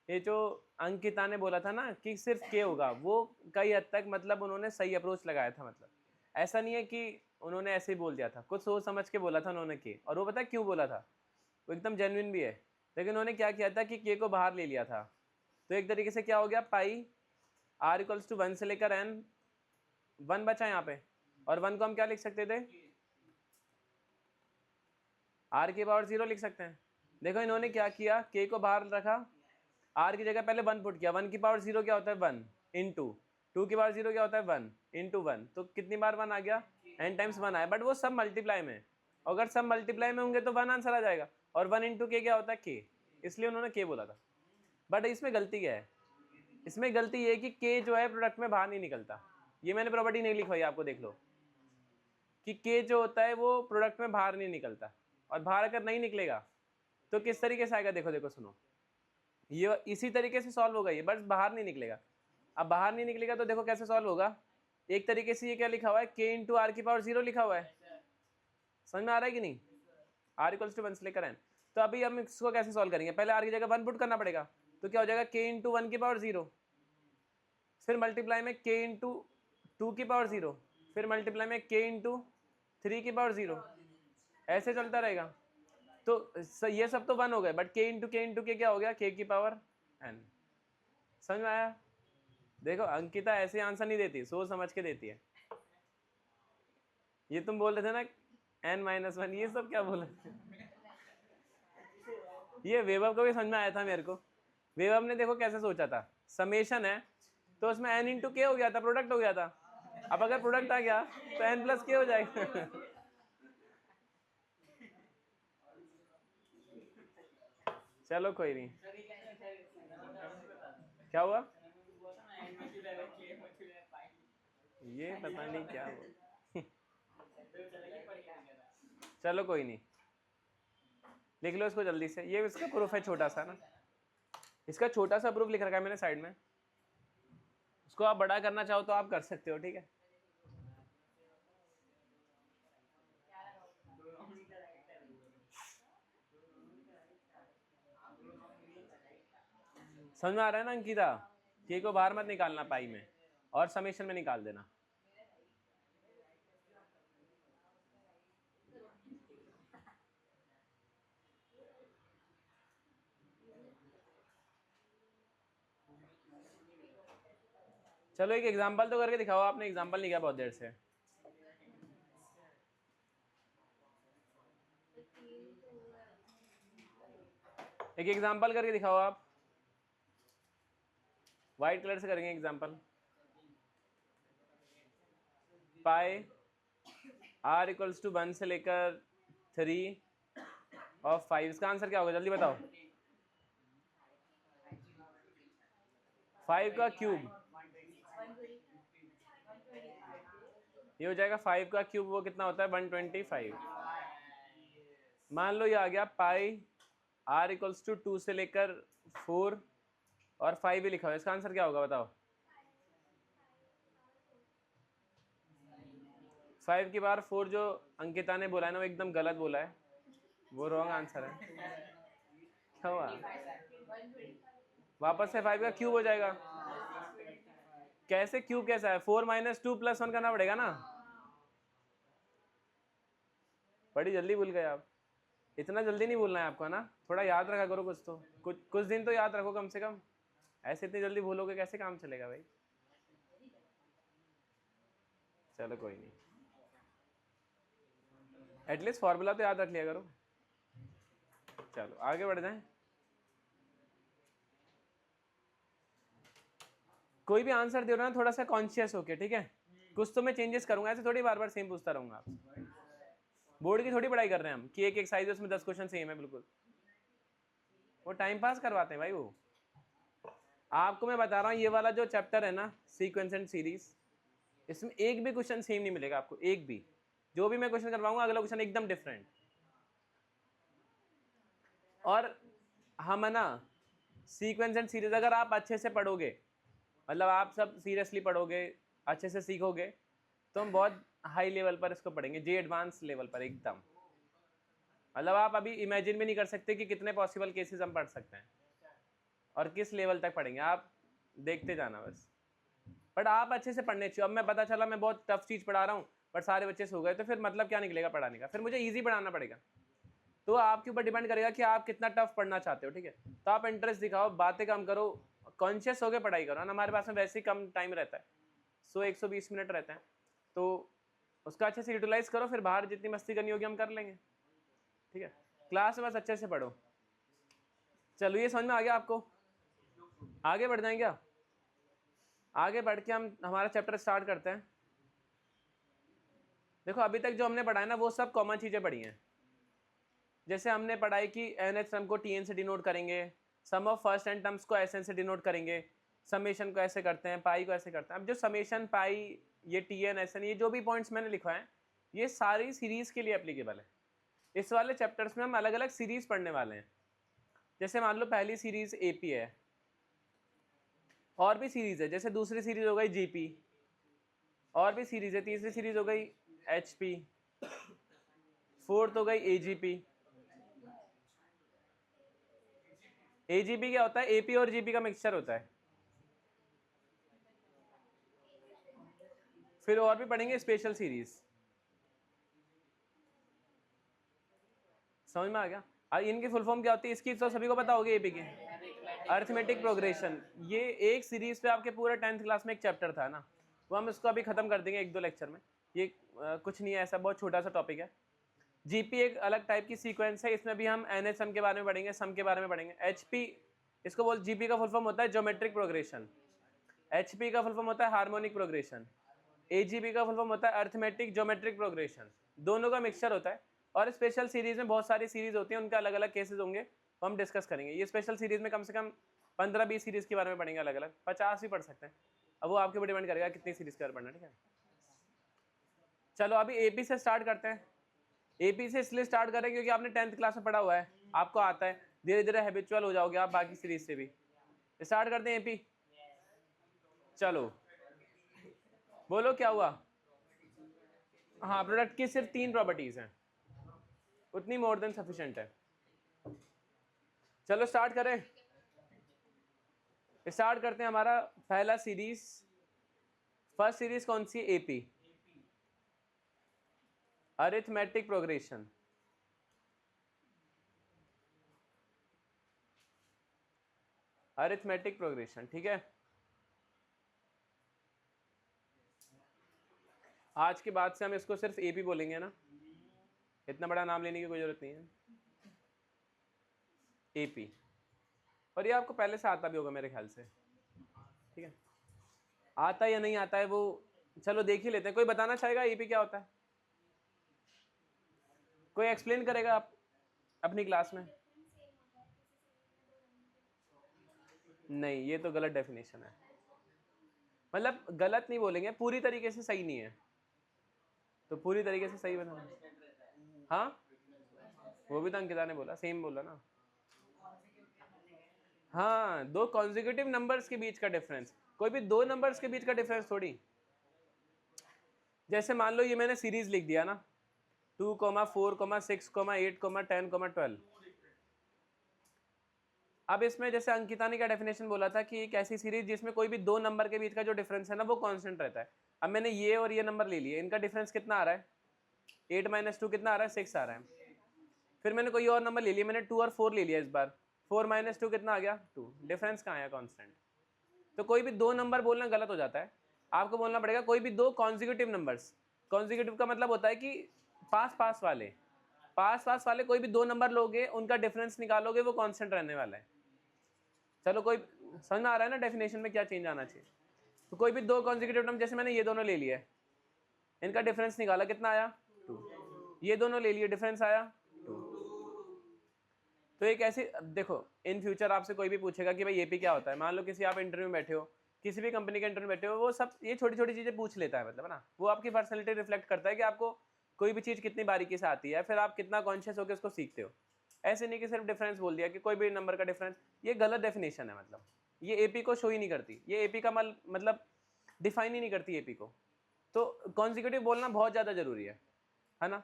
ये जो अंकिता ने बोला था ना कि सिर्फ के होगा, वो कई हद तक मतलब उन्होंने सही अप्रोच लगाया था। मतलब ऐसा नहीं है कि उन्होंने ऐसे ही बोल दिया था, कुछ सोच समझ के बोला था उन्होंने के, और वो पता है क्यों बोला था? वो एकदम जेन्युइन भी है। लेकिन उन्होंने क्या किया था कि के को बाहर ले लिया था, तो एक तरीके से क्या हो गया, पाई आर इक्वल्स टू 1 से लेकर एन, 1 बचा यहाँ पे, और 1 को हम क्या लिख सकते थे? आर की पावर 0 लिख सकते हैं। देखो इन्होंने क्या किया, के को बाहर रखा, आर की जगह पहले 1 पुट किया। 1 की पावर 0 क्या होता है? 1 इंटू 2 की पावर 0 क्या होता है? 1 इंटू 1। तो कितनी बार 1 आ गया? n टाइम्स 1 आया, बट वो सब मल्टीप्लाई में। अगर सब मल्टीप्लाई में होंगे तो 1 आंसर आ जाएगा, और 1 इंटू के क्या होता है? के, इसलिए उन्होंने के बोला था। बट इसमें गलती क्या है? इसमें गलती ये कि के जो है प्रोडक्ट में बाहर नहीं निकलता। ये मैंने प्रॉपर्टी नहीं लिखवाई, आपको देख लो कि के जो होता है वो प्रोडक्ट में बाहर नहीं निकलता, और बाहर अगर नहीं निकलेगा तो किस तरीके से आएगा? देखो सुनो, ये इसी तरीके से सॉल्व होगा ये, बस बाहर नहीं निकलेगा। अब बाहर नहीं निकलेगा तो देखो कैसे सॉल्व होगा। एक तरीके से ये क्या लिखा हुआ है, k इंटू आर की पावर 0 लिखा हुआ है, समझ में आ रहा है कि नहीं, r इक्वल्स टू 1 से लेकर n। तो अभी हम इसको कैसे सॉल्व करेंगे, पहले r की जगह 1 पुट करना पड़ेगा, तो क्या हो जाएगा k इंटू 1 की पावर 0, फिर मल्टीप्लाई में k इंटू 2 की पावर 0, फिर मल्टीप्लाई में k इंटू 3 की पावर 0, ऐसे चलता रहेगा। तो ये सब तो 1 हो गए, बट k इंटू के क्या हो गया, k की पावर n। समझ में आया? देखो अंकिता ऐसे आंसर नहीं देती, सोच समझ के देती है। ये तुम बोल रहे थे ना n-1, ये सब क्या बोल रहे थे? ये वैभव को भी समझ में आया था मेरे को। वैभव ने देखो कैसे सोचा था, समेशन है तो उसमें n इंटू के हो गया था, प्रोडक्ट हो गया था। अब अगर प्रोडक्ट आ गया तो n प्लस के हो जाएगा। चलो कोई नहीं, क्या हुआ ये पता नहीं क्या हुआ। चलो कोई नहीं, लिख लो इसको जल्दी से। ये इसका प्रूफ है छोटा सा ना, इसका छोटा सा प्रूफ लिख रखा है मैंने साइड में, उसको आप बड़ा करना चाहो तो आप कर सकते हो, ठीक है। समझ में आ रहा है ना अंकिता, के को बाहर मत निकालना पाई में, और समेशन में निकाल देना। चलो एक एग्जांपल तो करके दिखाओ, आपने एग्जांपल नहीं किया बहुत देर से। एक एग्जांपल करके दिखाओ आप, व्हाइट कलर से करेंगे example. Pi r equals to 1 से लेकर 3 और 5, इसका आंसर क्या होगा जल्दी बताओ। 5 का क्यूब, ये हो जाएगा 5 का क्यूब, वो कितना होता है 125। मान लो ये आ गया पाई r इक्वल्स टू 2 से लेकर 4 और 5 भी लिखा हुआ है, इसका आंसर क्या होगा बताओ। 5 की बार 4 जो अंकिता ने बोला है ना वो एकदम गलत बोला है, वो रॉन्ग आंसर है। क्या हुआ, वापस से 5 का क्यूब हो जाएगा। कैसे क्यूब कैसा है, 4 माइनस 2 प्लस 1 करना पड़ेगा ना। बड़ी जल्दी भूल गए आप, इतना जल्दी नहीं भूलना है आपको ना, थोड़ा याद रखा करो कुछ तो, कुछ दिन तो याद रखो कम से कम, ऐसे इतनी जल्दी भूलोगे कैसे काम चलेगा भाई। चलो कोई नहीं, एटलीस्ट फॉर्मूला तो याद रख लिया करो। चलो आगे बढ़ जाएं। कोई भी आंसर दे रहा ना थोड़ा सा कॉन्शियस होके, ठीक है, कुछ तो मैं चेंजेस करूंगा, ऐसे थोड़ी बार बार सेम पूछता रहूंगा आपसे। बोर्ड की थोड़ी पढ़ाई कर रहे हैं हम कि एक एक्सरसाइज है उसमें 10 क्वेश्चन सेम है, बिल्कुल वो टाइम पास करवाते हैं भाई। वो आपको मैं बता रहा हूँ, ये वाला जो चैप्टर है ना सीक्वेंस एंड सीरीज, इसमें एक भी क्वेश्चन सेम नहीं मिलेगा आपको, एक भी। जो भी मैं क्वेश्चन करवाऊंगा अगला क्वेश्चन एकदम डिफरेंट। और हम है ना सीक्वेंस एंड सीरीज अगर आप अच्छे से पढ़ोगे, मतलब आप सब सीरियसली पढ़ोगे, अच्छे से सीखोगे, तो हम बहुत हाई लेवल पर इसको पढ़ेंगे, जे एडवांस लेवल पर एकदम। मतलब आप अभी इमेजिन भी नहीं कर सकते कि कितने पॉसिबल केसेस हम पढ़ सकते हैं और किस लेवल तक पढ़ेंगे, आप देखते जाना बस। बट आप अच्छे से पढ़ने चाहिए। अब मैं पता चला मैं बहुत टफ चीज़ पढ़ा रहा हूँ बट सारे बच्चे सो गए, तो फिर मतलब क्या निकलेगा पढ़ाने का, फिर मुझे ईजी पढ़ाना पड़ेगा। तो आपके ऊपर डिपेंड करेगा कि आप कितना टफ पढ़ना चाहते हो, ठीक है। तो आप इंटरेस्ट दिखाओ, बातें कम करो, कॉन्शियस होकर पढ़ाई करो ना। हमारे पास में वैसे ही कम टाइम रहता है, 120 मिनट रहता है, तो उसका अच्छे से यूटिलाइज करो, फिर बाहर जितनी मस्ती करनी होगी हम कर लेंगे, ठीक है। क्लास में बस अच्छे से पढ़ो। चलो ये समझ में आ गया आपको, आगे बढ़ जाएंगे। क्या आगे बढ़ के हम हमारा चैप्टर स्टार्ट करते हैं। देखो अभी तक जो हमने पढ़ा है ना वो सब कॉमन चीज़ें पढ़ी हैं। जैसे हमने पढ़ाई कि एनएच टर्म को टीएन से डिनोट करेंगे, सम ऑफ फर्स्ट एंड टर्म्स को एसएन से डिनोट करेंगे, समेशन को ऐसे करते हैं, पाई को ऐसे करते हैं। अब जो समेशन, पाई, ये टीएन, एसएन, ये जो भी पॉइंट्स मैंने लिखवाए हैं ये सारी सीरीज के लिए एप्लीकेबल है। इस वाले चैप्टर्स में हम अलग अलग सीरीज पढ़ने वाले हैं। जैसे मान लो पहली सीरीज एपी है और भी सीरीज है, जैसे दूसरी सीरीज हो गई जीपी, और भी सीरीज है, तीसरी सीरीज हो गई एचपी, फोर्थ हो गई एजीपी। एजीपी क्या होता है? एपी और जीपी का मिक्सचर होता है। फिर और भी पढ़ेंगे स्पेशल सीरीज। समझ में आ गया? अब इनकी फुल फॉर्म क्या होती है इसकी तो सभी को पता होगी, एपी की अरिथमेटिक प्रोग्रेशन। ये एक सीरीज पे आपके पूरा 10th क्लास में एक चैप्टर था ना, वो हम इसको अभी खत्म कर देंगे 1-2 लेक्चर में। ये कुछ नहीं है ऐसा, बहुत छोटा सा टॉपिक है। जीपी एक अलग टाइप की सीक्वेंस है, इसमें भी हम एनएचएम के बारे में पढ़ेंगे, सम के बारे में पढ़ेंगे। एचपी इसको बोल, जीपी का फुल फॉर्म होता है ज्योमेट्रिक प्रोग्रेशन, एचपी का फुल फॉर्म होता है हार्मोनिक प्रोग्रेशन, एजीपी का फुल फॉर्म होता है अरिथमेटिक ज्योमेट्रिक प्रोग्रेशन। दोनों का मिक्सचर होता है। और स्पेशल सीरीज में बहुत सारी सीरीज होती हैं, उनके अलग अलग केसेस होंगे, वो हम डिस्कस करेंगे। ये स्पेशल सीरीज में कम से कम 15-20 सीरीज के बारे में पढ़ेंगे, अलग अलग 50 भी पढ़ सकते हैं। अब वो आपके ऊपर डिपेंड करेगा कितनी सीरीज का पढ़ना, ठीक है। चलो अभी एपी से स्टार्ट करते हैं। एपी से इसलिए स्टार्ट करें क्योंकि आपने 10th क्लास में पढ़ा हुआ है, आपको आता है, धीरे धीरे हैबिचुअल हो जाओगे आप बाकी सीरीज से भी। स्टार्ट करते हैं एपी। चलो बोलो क्या हुआ? हाँ, प्रोडक्ट की सिर्फ 3 प्रॉपर्टीज हैं, उतनी मोर देन सफिशिएंट है। चलो स्टार्ट करें। स्टार्ट करते हैं हमारा पहला सीरीज। फर्स्ट सीरीज कौन सी? AP, arithmetic progression. Arithmetic progression, ठीक है। आज के बाद से हम इसको सिर्फ एपी बोलेंगे ना, इतना बड़ा नाम लेने की कोई जरूरत नहीं है, एपी। और ये आपको पहले से आता भी होगा मेरे ख्याल से, ठीक है। आता है या नहीं आता है वो चलो देख ही लेते हैं। कोई बताना चाहेगा एपी क्या होता है? कोई एक्सप्लेन करेगा आप अपनी क्लास में? नहीं, ये तो गलत डेफिनेशन है। मतलब गलत नहीं बोलेंगे, पूरी तरीके से सही नहीं है, तो पूरी तरीके से सही बना। हाँ, वो भी तो अंकिता ने बोला, सेम बोला ना। हाँ, 2 कॉन्जिक्यूटिव नंबर्स के बीच का डिफरेंस, कोई भी 2 नंबर्स के बीच का डिफरेंस थोड़ी। जैसे मान लो ये मैंने सीरीज लिख दिया ना, 2, 4, 6, 8, 10, 12। अब इसमें जैसे अंकिता ने क्या डेफिनेशन बोला था कि एक ऐसी सीरीज जिसमें कोई भी 2 नंबर के बीच का जो डिफरेंस है ना वो कांस्टेंट रहता है। अब मैंने ये और ये नंबर ले लिए, इनका डिफरेंस कितना आ रहा है? 8 - 2 कितना आ रहा है? 6 आ रहा है। फिर मैंने कोई और नंबर ले लिया, मैंने 2 और 4 ले लिया इस बार, 4 - 2 कितना आ गया? 2। डिफरेंस कहाँ आया? कांस्टेंट। तो कोई भी 2 नंबर बोलना गलत हो जाता है, आपको बोलना पड़ेगा कोई भी 2 कॉन्जिक्यूटिव नंबर्स। कॉन्जिक्यूटिव का मतलब होता है कि पास पास वाले कोई भी 2 नंबर लोगे, उनका डिफरेंस निकालोगे, वो कांस्टेंट रहने वाला है। चलो कोई समझ में आ रहा है ना डेफिनेशन में क्या चेंज आना चाहिए? तो कोई भी 2 कॉन्जिक्यूटिव नंबर, जैसे मैंने ये दोनों ले लिए, इनका डिफरेंस निकाला, कितना आया? 2। ये दोनों ले लिए, डिफरेंस आया 2। तो एक ऐसी, देखो इन फ्यूचर आपसे कोई भी पूछेगा कि भाई एपी क्या होता है, मान लो किसी आप इंटरव्यू में बैठे हो, किसी भी कंपनी के इंटरव्यू में बैठे हो, वो सब ये छोटी छोटी चीजें पूछ लेता है, मतलब ना, वो आपकी पर्सनैलिटी रिफ्लेक्ट करता है कि आपको कोई भी चीज कितनी बारीकी से आती है, फिर आप कितना कॉन्शियस होकर उसको सीखते हो। ऐसे नहीं कि सिर्फ डिफरेंस बोल दिया कि कोई भी नंबर का डिफरेंस, ये गलत डेफिनेशन है। मतलब ये एपी को शो ही नहीं करती, ये एपी का मतलब डिफाइन ही नहीं करती एपी को। तो कॉन्जिक्यूटिव बोलना बहुत ज्यादा जरूरी है ना।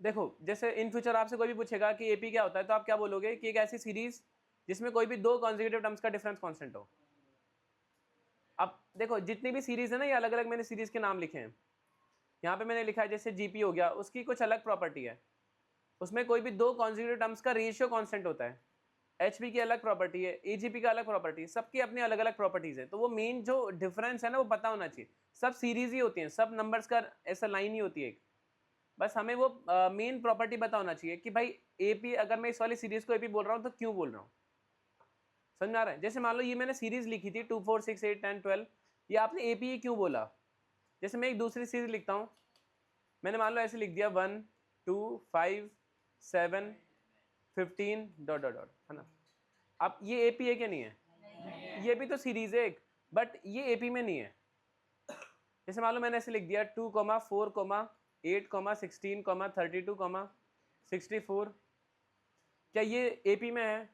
देखो जैसे इन फ्यूचर आपसे कोई भी पूछेगा कि एपी क्या होता है, तो आप क्या बोलोगे कि एक ऐसी सीरीज जिसमें कोई भी 2 कॉन्जिक्यूटिव टर्म्स का डिफरेंस कांस्टेंट हो। अब देखो जितनी भी सीरीज है ना, ये अलग अलग मैंने सीरीज के नाम लिखे हैं। यहाँ पे मैंने लिखा है जैसे जीपी हो गया, उसकी कुछ अलग प्रॉपर्टी है, उसमें कोई भी 2 कॉन्जिक्यूटिव टर्म्स का रेशियो कांस्टेंट होता है। एचपी की अलग प्रॉपर्टी है, एजीपी का अलग प्रॉपर्टी है, सबकी अपनी अलग अलग प्रॉपर्टीज है। तो वो मेन जो डिफरेंस है ना वो पता होना चाहिए। सब सीरीज ही होती है, सब नंबर्स का ऐसा लाइन ही होती है, बस हमें वो मेन प्रॉपर्टी पता होना चाहिए कि भाई एपी, अगर मैं इस वाली सीरीज को एपी बोल रहा हूँ तो क्यों बोल रहा हूँ। समझ में आ रहा है? जैसे मान लो ये मैंने सीरीज लिखी थी 2, 4, 6, 8, 10, 12, ये आपने एपी क्यों बोला? जैसे मैं एक दूसरी सीरीज लिखता हूँ, मैंने मान लो ऐसे लिख दिया 1, 2, 5, 7, 15 ... है ना। अब ये एपी है क्या? नहीं है। ये भी तो सीरीज है एक, बट ये एपी में नहीं है। जैसे मान लो मैंने ऐसे लिख दिया 2, 4, 8, 16, 32, 64, क्या ये एपी में है?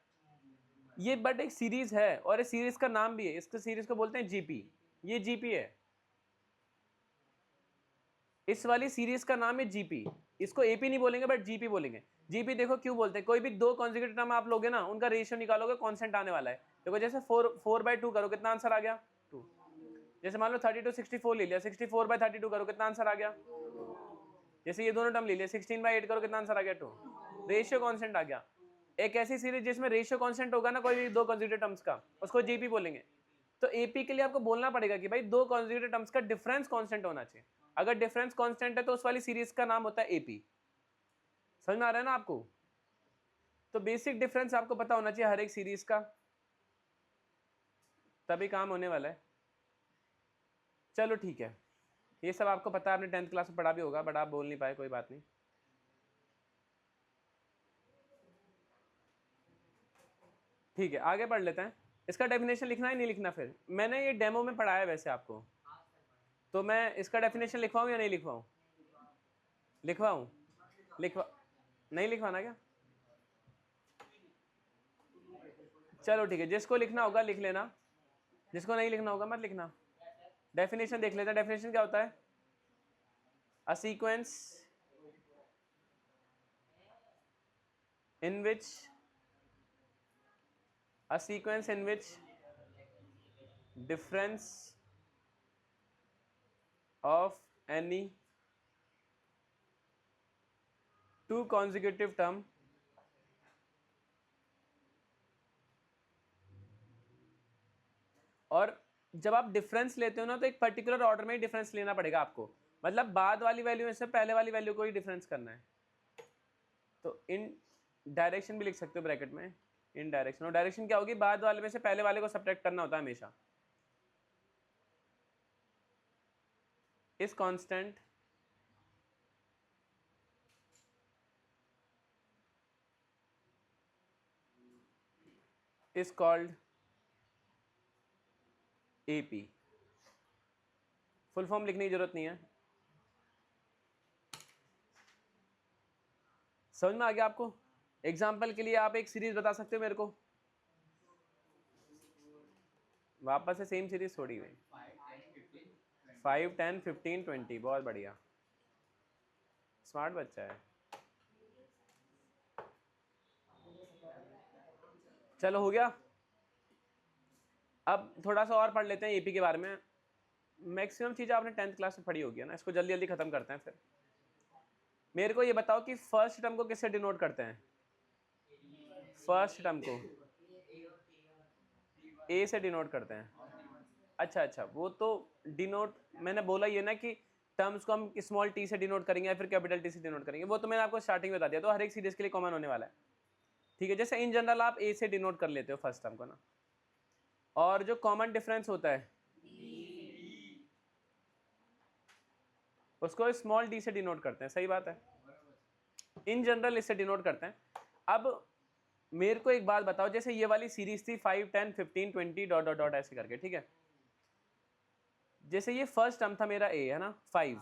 ये बट एक सीरीज है और इस सीरीज का नाम भी है, इसको सीरीज को बोलते हैं जीपी। ये जीपी है, इस वाली सीरीज का नाम है जीपी। इसको एपी नहीं बोलेंगे बट जीपी बोलेंगे। जीपी देखो क्यों बोलते हैं, कोई भी दो कॉन्जिक्यूटिव टर्म आप लोगे ना, उनका रेशियो निकालोगे, कांस्टेंट आने वाला है। देखो जैसे 4/2 करो, कितना आंसर आ गया 2। जैसे मान लो 32 64 ले लिया, 64/32 करो, कितना आंसर आ गया। जैसे ये दोनों टर्म ले लिया, 16/8 करो, कितना आंसर आ गया 2। रेशियो कांस्टेंट आ गया। एक ऐसी सीरीज जिसमें रेशियो कांस्टेंट होगा ना कोई भी दो कॉन्जिक्यूटिव टर्म्स का, उसको जीपी बोलेंगे। तो एपी के लिए आपको बोलना पड़ेगा कि भाई दो कॉन्जिक्यूटिव टर्म्स का डिफरेंस कांस्टेंट होना चाहिए। अगर डिफरेंस कांस्टेंट है तो उस वाली सीरीज का नाम होता है एपी। समझ में आ रहा है ना आपको। तो बेसिक डिफरेंस आपको पता होना चाहिए हर एक सीरीज का, तभी काम होने वाला है। चलो ठीक है, ये सब आपको पता है, आपने 10th क्लास में पढ़ा भी होगा, बट आप बोल नहीं पाए, कोई बात नहीं। ठीक है, आगे पढ़ लेते हैं। इसका डेफिनेशन लिखना है नहीं लिखना, फिर मैंने ये डेमो में पढ़ाया वैसे आपको, तो मैं इसका डेफिनेशन लिखवाऊं या नहीं लिखवाऊं? लिखवाऊं? नहीं लिखवाना क्या? चलो ठीक है, जिसको लिखना होगा लिख लेना, जिसको नहीं लिखना होगा मत लिखना। डेफिनेशन देख लेते हैं। डेफिनेशन क्या होता है? A sequence in which difference of any two consecutive term और जब आप डिफरेंस लेते हो ना, तो एक पर्टिकुलर ऑर्डर में ही डिफरेंस लेना पड़ेगा आपको। मतलब बाद वाली वैल्यू में से पहले वाली वैल्यू को ही डिफरेंस करना है। तो इन डायरेक्शन भी लिख सकते हो ब्रैकेट में, इन डायरेक्शन। और डायरेक्शन क्या होगी? बाद वाले में से पहले वाले को सब्ट्रैक्ट करना होता है हमेशा। इस constant is called AP. Full form लिखने की जरूरत नहीं है। समझ में आ गया आपको? एग्जाम्पल के लिए आप एक सीरीज बता सकते हो मेरे को? वापस से सेम सीरीज छोड़ी हुई। 5 10 15 20। बहुत बढ़िया, स्मार्ट बच्चा है। चलो हो गया। अब थोड़ा सा और पढ़ लेते हैं एपी के बारे में। मैक्सिमम चीज़ आपने 10th क्लास में पढ़ी होगी ना, इसको जल्दी जल्दी खत्म करते हैं। फिर मेरे को ये बताओ कि फर्स्ट टर्म को किससे डिनोट करते हैं? फर्स्ट टर्म को ए से डिनोट करते हैं। अच्छा, वो तो डिनोट मैंने बोला ये ना कि टर्म्स को हम स्मॉल टी से डिनोट करेंगे या फिर कैपिटल टी से डिनोट करेंगे, वो तो मैंने आपको स्टार्टिंग में बता दिया। तो हर एक सीरीज के लिए कॉमन होने वाला है। ठीक है, जैसे इन जनरल आप ए से डिनोट कर लेते हो फर्स्ट टर्म को ना, और जो कॉमन डिफरेंस होता है उसको स्मॉल डी से डिनोट करते हैं। सही बात है, इन जनरल इससे डिनोट करते हैं। अब मेरे को एक बात बताओ, जैसे ये वाली सीरीज थी 5 10 15 20 डॉट डॉट डॉट ऐसे करके, ठीक है। जैसे ये फर्स्ट टर्म था मेरा ए है ना 5,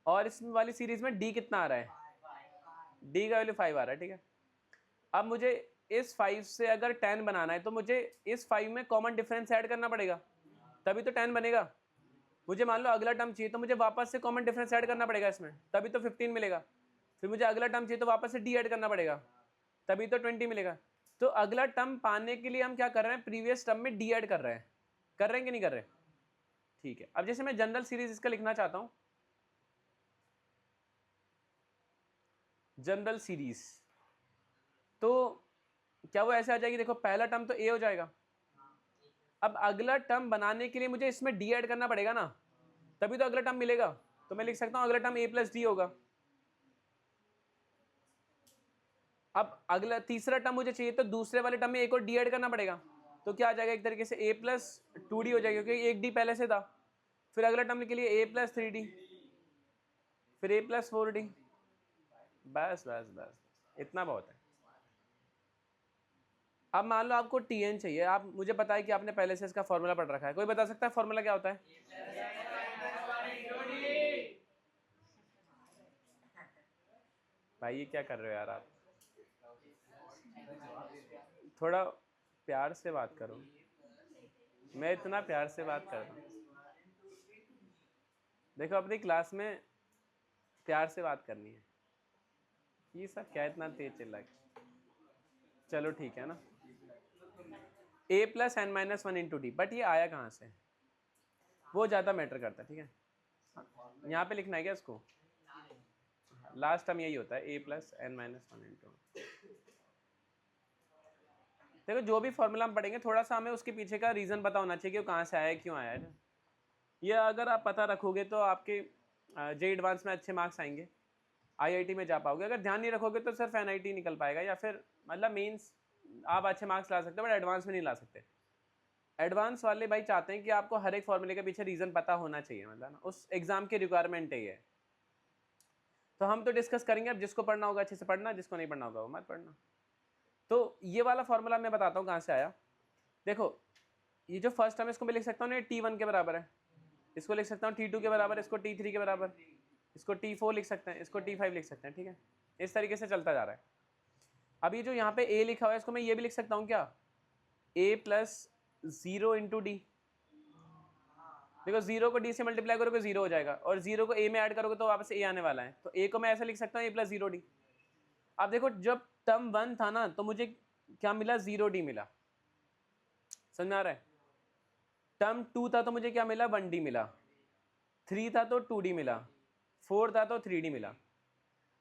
और इस वाली सीरीज में डी कितना आ रहा है? डी का वैल्यू 5 आ रहा है, ठीक है। अब मुझे इस 5 से अगर 10 बनाना है तो मुझे इस 5 में कॉमन डिफरेंस ऐड करना पड़ेगा, तभी तो 10 बनेगा। मुझे मान लो अगला टर्म चाहिए तो मुझे वापस से कॉमन डिफरेंस ऐड करना पड़ेगा इसमें, तभी तो 15 मिलेगा। फिर मुझे अगला टर्म चाहिए तो वापस से डी ऐड करना पड़ेगा, तभी तो 20 मिलेगा। तो अगला टर्म पाने के लिए हम क्या कर रहे हैं? प्रीवियस टर्म में डी ऐड कर रहे हैं कि नहीं कर रहे? ठीक है। अब जैसे मैं जनरल सीरीज इसका लिखना चाहता हूं, जनरल सीरीज, तो क्या वो ऐसे आ जाएगी? देखो पहला टर्म तो ए हो जाएगा। अब अगला टर्म बनाने के लिए मुझे इसमें डी ऐड करना पड़ेगा ना, तभी तो अगला टर्म मिलेगा। तो मैं लिख सकता हूं अगला टर्म ए प्लस डी होगा। अब अगला तीसरा टर्म मुझे चाहिए तो दूसरे वाले टर्म में एक और डी ऐड करना पड़ेगा। तो क्या आ जाएगा? एक तरीके से ए प्लस 2d हो जाएगा, क्योंकि एक डी पहले से था। फिर अगला टर्म के लिए ए प्लस 3d, फिर ए प्लस 4d। बस बस बस, इतना बहुत है। अब मान लो आपको tn चाहिए, आप मुझे पता है कि आपने पहले से इसका फॉर्मूला पढ़ रखा है। कोई बता सकता है फॉर्मूला क्या होता है? भाई ये क्या कर रहे हो यार आप? थोड़ा प्यार से बात करो, मैं इतना प्यार से बात कर रहा हूँ। देखो अपनी क्लास में प्यार से बात करनी है। ये सब क्या इतना तेज चिल्ला के? चलो ठीक है ना, a plus N minus one into D, but ये आया कहाँ से वो ज़्यादा मैटर करता है। ठीक है, यहाँ पे लिखना है क्या इसको? लास्ट टर्म यही होता है a plus N minus one into. देखो जो भी फॉर्मूला हम पढ़ेंगे थोड़ा सा हमें उसके पीछे का रीज़न पता होना चाहिए कि वो कहाँ से आया, क्यों आया है। ये अगर आप पता रखोगे तो आपके जे एडवांस में अच्छे मार्क्स आएंगे, आईआईटी में जा पाओगे। अगर ध्यान नहीं रखोगे तो सिर्फ एनआईटी निकल पाएगा, या फिर मतलब मींस आप अच्छे मार्क्स ला सकते हो बट एडवांस में नहीं ला सकते। एडवांस वाले भाई चाहते हैं कि आपको हर एक फॉर्मूले के पीछे रीज़न पता होना चाहिए, मतलब ना उस एग्जाम की रिक्वायरमेंट है ये। तो हम तो डिस्कस करेंगे, अब जिसको पढ़ना होगा अच्छे से पढ़ना, जिसको नहीं पढ़ना होगा वो मत पढ़ना। तो ये वाला फॉर्मूला मैं बताता हूँ कहाँ से आया। देखो ये जो फर्स्ट टर्म इसको मैं लिख सकता हूँ ना, T1 के बराबर है, इसको लिख सकता हूँ T2 के बराबर, इसको T3 के बराबर, इसको T4 लिख सकते हैं, इसको T5 लिख सकते हैं। ठीक है, इस तरीके से चलता जा रहा है। अब ये जो यहाँ पे a लिखा हुआ है इसको मैं ये भी लिख सकता हूँ क्या, a प्लस 0 इंटू डी। देखो 0 को d से मल्टीप्लाई करोगे 0 हो जाएगा, और 0 को a में ऐड करोगे तो वापस a आने वाला है, तो a को मैं ऐसे लिख सकता हूँ a प्लस 0 डी। अब देखो जब टर्म 1 था ना तो मुझे क्या मिला, 0 डी मिला, समझ में आ रहा है। टर्म 2 था तो मुझे क्या मिला, 1 डी मिला, 3 था तो 2 डी मिला, 4 था तो 3 डी मिला।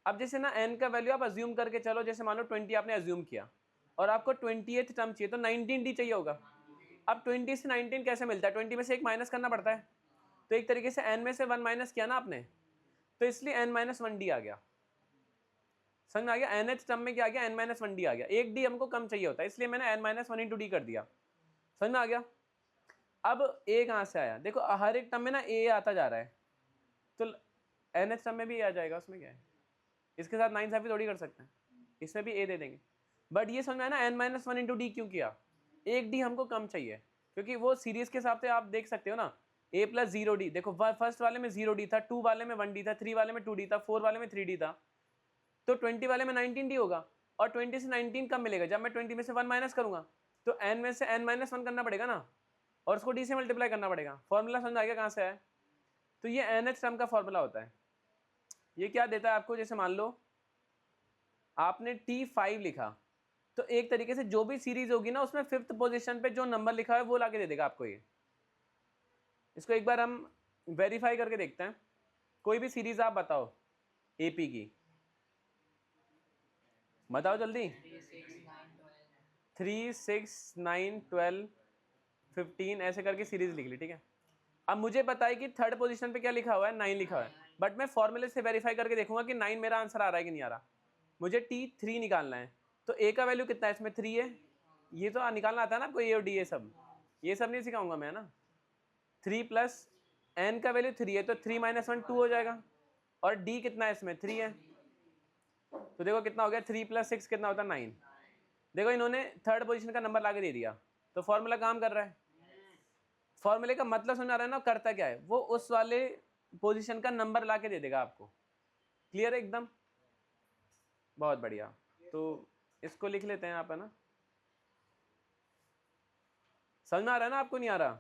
अब जैसे ना n का वैल्यू आप अज्यूम करके चलो, जैसे मान लो 20 आपने अज्यूम किया और आपको 20th टर्म चाहिए तो 19 डी चाहिए होगा। अब 20 से 19 कैसे मिलता है, 20 में से एक माइनस करना पड़ता है, तो एक तरीके से n में से 1 माइनस किया ना आपने, तो इसलिए n माइनस 1 डी आ गया। समझ में आ गया, nth टर्म में क्या आ गया, n माइनस 1 डी आ गया। एक डी हमको कम चाहिए होता है, इसलिए मैंने n माइनस 1 इंटू डी कर दिया। समझ में आ गया। अब a कहाँ से आया, देखो हर एक टर्म में ना a आता जा रहा है, तो nth टर्म में भी a आ जाएगा, उसमें क्या है, इसके साथ नाइंसाफी थोड़ी कर सकते हैं, इसमें भी a दे देंगे। बट ये समझ में आया ना, n माइनस 1 इंटू डी क्यों किया, एक डी हमको कम चाहिए, क्योंकि वो सीरीज के हिसाब से आप देख सकते हो ना, a प्लस 0 डी। देखो फर्स्ट वाले में 0 डी था, 2 वाले में 1 डी था, 3 वाले में 2 डी था, 4 वाले में 3 डी था, तो 20 वाले में 19 डी होगा। और 20 से 19 कब मिलेगा, जब मैं 20 में से 1 माइनस करूंगा, तो n में से n माइनस 1 करना पड़ेगा ना, और उसको d से मल्टीप्लाई करना पड़ेगा। फॉर्मूला समझ आ गया कहाँ से है। तो ये nth टर्म का फॉर्मूला होता है। ये क्या देता है आपको, जैसे मान लो आपने T5 लिखा, तो एक तरीके से जो भी सीरीज होगी ना उसमें 5th पोजीशन पे जो नंबर लिखा है वो लाके दे देगा आपको ये। इसको एक बार हम वेरीफाई करके देखते हैं। कोई भी सीरीज आप बताओ AP की, बताओ जल्दी। 3, 6, 9, 12, 15 ऐसे करके सीरीज लिख ली। ठीक है, अब मुझे पता है कि थर्ड पोजीशन पे क्या लिखा हुआ है, 9 लिखा हुआ है, बट मैं फॉर्मूले से वेरीफाई करके देखूंगा कि 9 मेरा आंसर आ रहा है कि नहीं आ रहा। मुझे T3 निकालना है, तो A का वैल्यू कितना है, इसमें 3 है, ये तो निकालना आता है ना आपको, A और D ये सब नहीं सिखाऊंगा मैं ना। 3 प्लस n का वैल्यू 3 है, तो 3 माइनस 1 2 हो जाएगा, और D कितना है, इसमें 3 है, तो देखो कितना हो गया, 3 प्लस 6 कितना होता है, 9। देखो इन्होंने थर्ड पोजीशन का नंबर लाके दे दिया, तो फॉर्मूला काम कर रहा है। फॉर्मूले का मतलब समझ आ रहा है ना, करता क्या है, वो उस वाले पोजीशन का नंबर लाके दे देगा आपको। क्लियर है एकदम, बहुत बढ़िया। तो इसको लिख लेते हैं आप, है ना। समझ में आ रहा है ना, आपको नहीं आ रहा,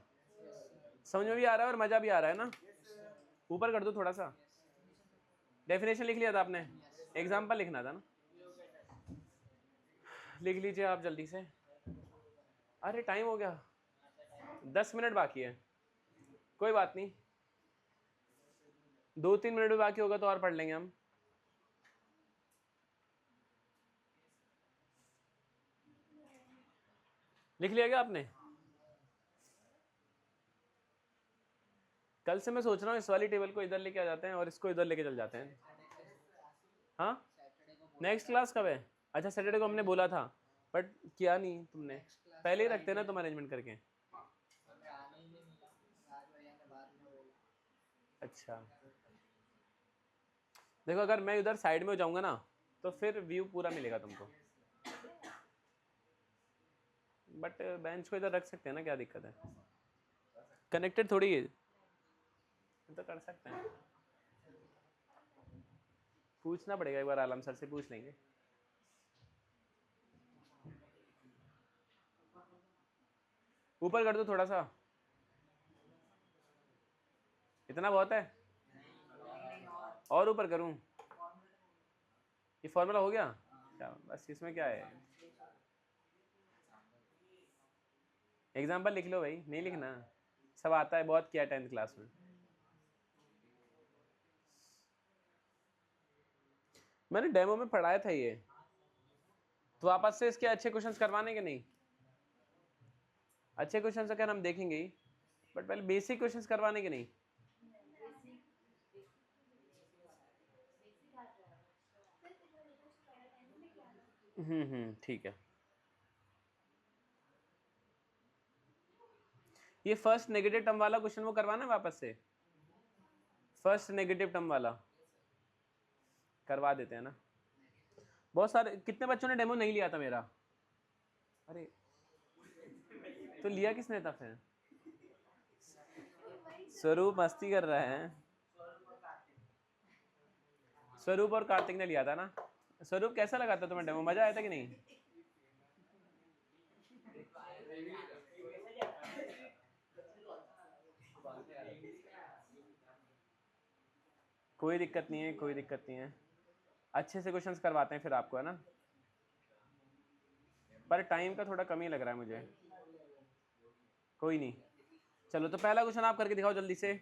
समझ में भी आ रहा है और मजा भी आ रहा है ना। ऊपर कर दो थोड़ा सा। डेफिनेशन लिख लिया था आपने, एग्जाम्पल लिखना था ना, लिख लीजिए आप जल्दी से। अरे टाइम हो गया, 10 मिनट बाकी है, कोई बात नहीं, 2-3 मिनट भी बाकी होगा तो और पढ़ लेंगे हम। लिख लिया क्या आपने। कल से मैं सोच रहा हूँ इस वाली टेबल को इधर लेके आ जाते हैं और इसको इधर लेके चल जाते हैं। हाँ, नेक्स्ट क्लास कब है, अच्छा सैटरडे को हमने बोला था बट किया नहीं तुमने, पहले ही रखते ना तुम मैनेजमेंट करके। अच्छा देखो अगर मैं उधर साइड में हो जाऊंगा ना तो फिर व्यू पूरा मिलेगा तुमको, बट बेंच को इधर रख सकते हैं ना, क्या दिक्कत है, कनेक्टेड थोड़ी है तो कर सकते हैं। पूछना पड़ेगा एक बार, आलम सर से पूछ लेंगे। ऊपर कर दो थोड़ा सा, इतना बहुत है, और ऊपर करूं? ये फॉर्मूला हो गया क्या? बस इसमें क्या है, एग्जाम्पल लिख लो भाई, नहीं लिखना, सब आता है, बहुत किया 10th क्लास में। मैंने डेमो में पढ़ाया था ये, तो वापस से इसके अच्छे क्वेश्चंस करवाने के नहीं? अच्छे क्वेश्चंस अगर हम देखेंगे ही, बट पहले बेसिक क्वेश्चंस करवाने के नहीं? ठीक है। ये फर्स्ट नेगेटिव टर्म वाला क्वेश्चन वो करवाना है वापस से, फर्स्ट नेगेटिव टर्म वाला करवा देते हैं ना। बहुत सारे, कितने बच्चों ने डेमो नहीं लिया था मेरा? अरे तो लिया किसने था फिर? स्वरूप मस्ती कर रहा है। स्वरूप और कार्तिक ने लिया था ना। स्वरूप कैसा लगा था तुम्हें डेमो, मजा आया था कि नहीं? कोई दिक्कत नहीं है, कोई दिक्कत नहीं है, अच्छे से क्वेश्चंस करवाते हैं फिर आपको, है ना। पर टाइम का थोड़ा कमी लग रहा है मुझे, कोई नहीं। चलो तो पहला क्वेश्चन आप करके दिखाओ जल्दी से।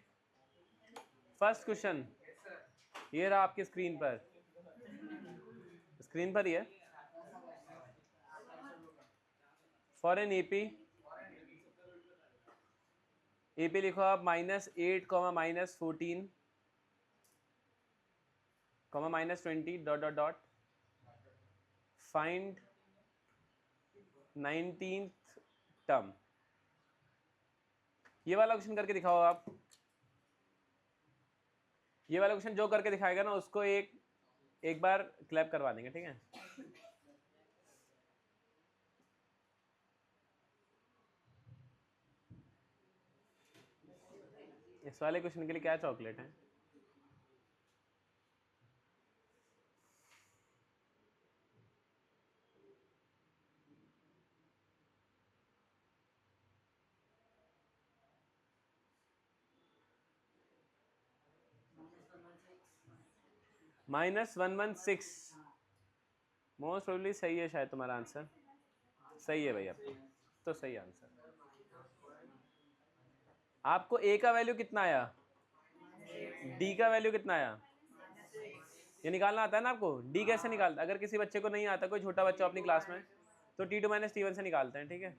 फर्स्ट क्वेश्चन ये रहा आपकी स्क्रीन पर, स्क्रीन पर ही है। फॉर एन एपी, एपी लिखो आप -8, -14, -20 dot dot dot, find 19th term. ये वाला क्वेश्चन करके दिखाओ आप। ये वाला क्वेश्चन जो करके दिखाएगा ना उसको एक बार क्लैप करवा देंगे, ठीक है। इस वाले क्वेश्चन के लिए क्या चॉकलेट है? -116 मोस्ट प्रोबेबली सही है शायद तुम्हारा आंसर। सही है भाई, आपको तो सही आंसर। आपको ए का वैल्यू कितना आया, डी का वैल्यू कितना आया, ये निकालना आता है ना आपको। डी कैसे निकालता, अगर किसी बच्चे को नहीं आता, कोई छोटा बच्चा अपनी क्लास में, तो T2 - T1 से निकालते हैं, ठीक है।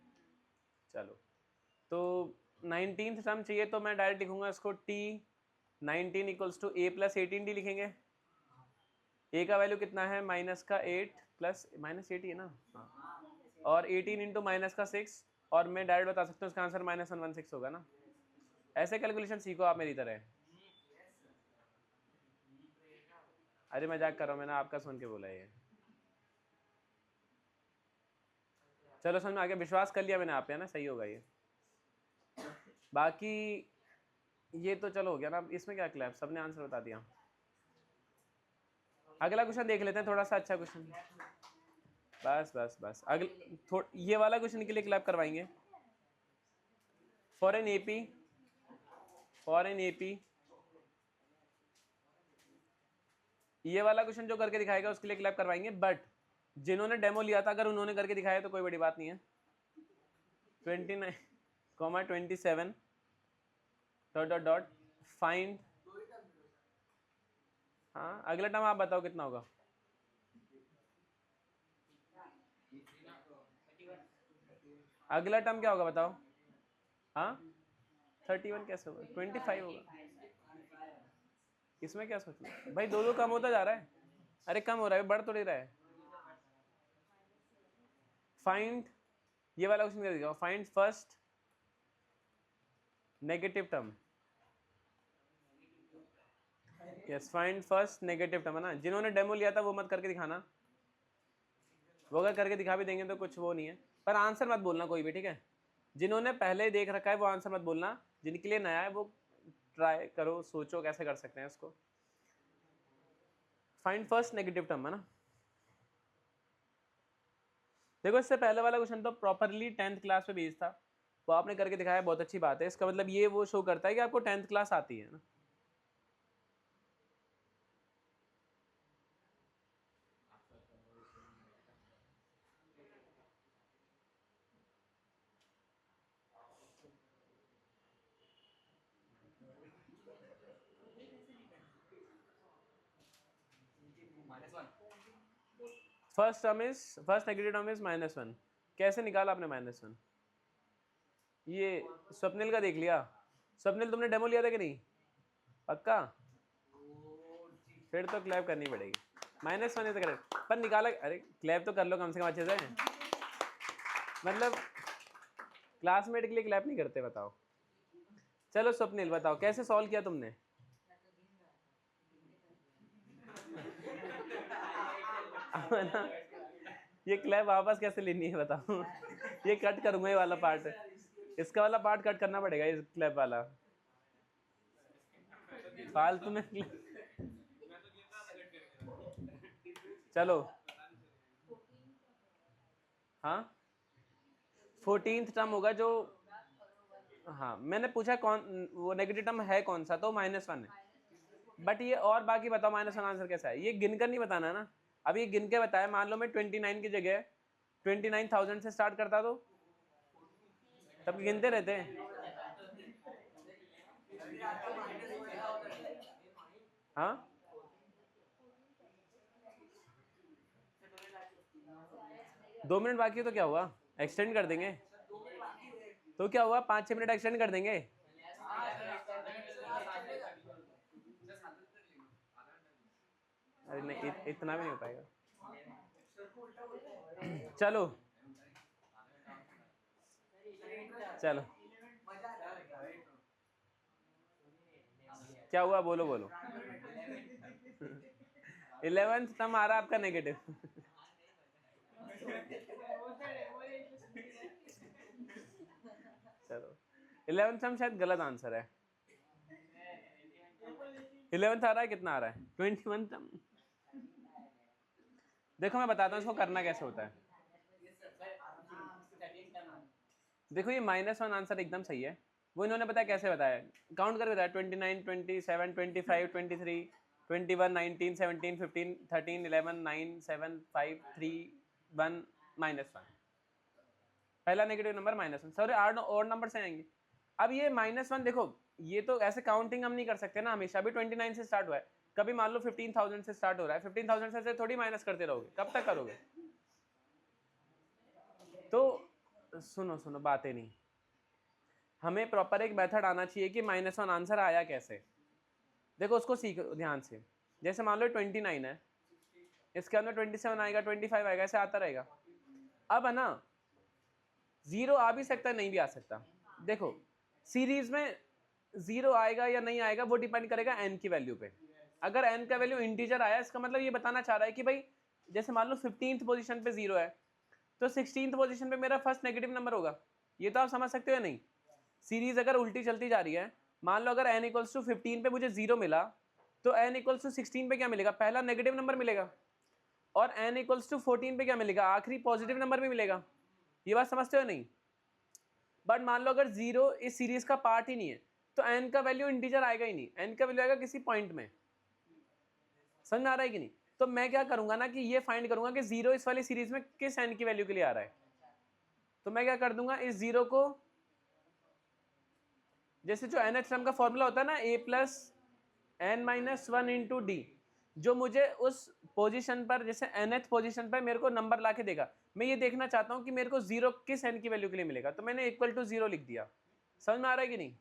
चलो तो 19th टर्म चाहिए, तो मैं डायरेक्ट लिखूंगा इसको T19 = A + 18D लिखेंगे। ए का वैल्यू कितना है, -8 प्लस -8 ही है ना, हाँ। और 18 इंटू -6, और मैं डायरेक्ट बता सकता हूँ इसका आंसर -116 होगा ना। ऐसे कैलकुलेशन सीखो आप मेरी तरह। अरे मजाक कर रहा हूँ, मैंने आपका सुन के बोला ये। चलो समझ में आ गया, विश्वास कर लिया मैंने आप पे, है ना, सही होगा ये। बाकी ये तो चलो हो गया ना, इसमें क्या क्लैप, सबने आंसर बता दिया। अगला क्वेश्चन देख लेते हैं, थोड़ा सा अच्छा क्वेश्चन। बस बस बस, अगले ये वाला क्वेश्चन के लिए क्लैप करवाएंगे। फॉर एन एपी, ये वाला क्वेश्चन जो करके दिखाएगा उसके लिए क्लैप करवाएंगे, बट जिन्होंने डेमो लिया था अगर उन्होंने करके दिखाया तो कोई बड़ी बात नहीं है। 29, 27 ... फाइंड, हाँ अगला टर्म आप बताओ कितना होगा। अगला टर्म क्या होगा बताओ, हाँ 31 कैसे होगा, 25 होगा। इसमें क्या सोचना भाई, दो कम होता जा रहा है। अरे कम हो रहा है, बढ़ तो नहीं रहा है। फाइंड, ये वाला क्वेश्चन कर दिखाओ, find first negative term. Yes, find first negative term, है ना। जिन्होंने डेमो लिया था वो मत करके दिखाना, वो अगर करके दिखा भी देंगे तो कुछ वो नहीं है, पर आंसर मत बोलना कोई भी, ठीक है। जिन्होंने पहले देख रखा है वो आंसर मत बोलना, जिनके लिए नया है वो ट्राई करो, सोचो कैसे कर सकते हैं इसको। फाइंड फर्स्ट नेगेटिव टर्म, है ना। देखो इससे पहले वाला क्वेश्चन तो प्रॉपरली 10th क्लास में बेस्ड था, वो आपने करके दिखाया, बहुत अच्छी बात है। इसका मतलब ये वो शो करता है कि आपको 10th क्लास आती है ना। First negative term is -1। कैसे निकाला आपने -1? ये स्वप्निल का देख लिया। स्वप्निल तुमने डेमो लिया था कि नहीं? पक्का? फिर तो क्लैप करनी पड़ेगी। -1 इज करेक्ट, पर निकाला। अरे क्लैप तो कर लो कम से कम अच्छे से। मतलब क्लासमेट के लिए क्लैप नहीं करते, बताओ। चलो स्वप्निल बताओ कैसे सॉल्व किया तुमने? ना, ये क्लैप वापस कैसे लेनी है बताओ? ये कट करूंगा, ये वाला पार्ट, इसका वाला पार्ट कट करना पड़ेगा, इस क्लैप वाला फालतू में। चलो हाँ, 14th टर्म होगा जो, हाँ मैंने पूछा कौन वो नेगेटिव टर्म है कौन सा, तो -1 है। बट ये और बाकी बताओ -1 आंसर कैसा है? ये गिन कर नहीं बताना ना। अब ये गिन के बताया, मान लो मैं 29 की जगह 29,000 से स्टार्ट करता तो तब गिनते रहते हैं। हाँ 2 मिनट बाकी है तो क्या हुआ, एक्सटेंड कर देंगे। तो क्या हुआ, 5-6 मिनट एक्सटेंड कर देंगे। अरे नहीं, इतना भी नहीं हो पाएगा। चलो चलो क्या हुआ, बोलो बोलो। 11th टर्म आ रहा आपका नेगेटिव। चलो 11th टर्म शायद गलत आंसर है। 11th आ रहा है, कितना आ रहा है? 21 टर्म। देखो मैं बताता हूँ इसको करना कैसे होता है। देखो ये -1 आंसर एकदम सही है। वो इन्होंने बताया कैसे बताया, काउंट करके बताया। 29, 27, 25, 23, 21, 19, 17, 15, 13, 11, 9, 7, 5, 3, 1, -1। पहला नेगेटिव नंबर -1। सॉरी और नंबर से आएंगे। अब ये -1 देखो, ये तो ऐसे काउंटिंग हम नहीं कर सकते ना हमेशा। भी 29 से स्टार्ट हुआ है, कभी मान लो 15,000 से स्टार्ट हो रहा है। 15,000 से थोड़ी माइनस करते रहोगे, कब तक करोगे? तो सुनो सुनो, बातें नहीं, हमें प्रॉपर एक मेथड आना चाहिए कि -1 आंसर आया कैसे। देखो उसको सीखो ध्यान से। जैसे मान लो 29 है, इसके अंदर 27 आएगा, 25 आएगा, ऐसे आता रहेगा। अब है ना, 0 आ भी सकता है, नहीं भी आ सकता। देखो सीरीज में 0 आएगा या नहीं आएगा वो डिपेंड करेगा n की वैल्यू पे। अगर n का वैल्यू इंटीजर आया, इसका मतलब ये बताना चाह रहा है कि भाई जैसे मान लो 15th पोजीशन पे 0 है, तो 16th पोजीशन पे मेरा फर्स्ट नेगेटिव नंबर होगा। ये तो आप समझ सकते हो या नहीं? सीरीज अगर उल्टी चलती जा रही है, मान लो अगर n इक्वल्स टू 15 पे मुझे 0 मिला, तो n इक्वल्स टू 16 पे क्या मिलेगा? पहला नेगेटिव नंबर मिलेगा। और n इक्वल्स टू 14 पे क्या मिलेगा? आखिरी पॉजिटिव नंबर भी मिलेगा। ये बात समझते हो नहीं? बट मान लो अगर 0 इस सीरीज का पार्ट ही नहीं है, तो n का वैल्यू इंटीजर आएगा ही नहीं, n का वैल्यू आएगा किसी पॉइंट में। समझ में आ रहा है कि नहीं? तो मैं क्या करूंगा ना कि ये फाइंड करूंगा कि 0 इस वाली सीरीज में किस n की वैल्यू के लिए आ रहा है। तो मैं क्या कर दूंगा, इस 0 को, जैसे जो nth टर्म का फॉर्मूला होता है ना, a plus n-1 into D, जो मुझे उस पोजीशन पर, जैसे nth पोजीशन पर मेरे को नंबर ला के देगा। मैं ये देखना चाहता हूँ कि मेरे को 0 किस n की वैल्यू के लिए मिलेगा, तो मैंने इक्वल टू 0 लिख दिया। समझ में आ रहा है कि नहीं?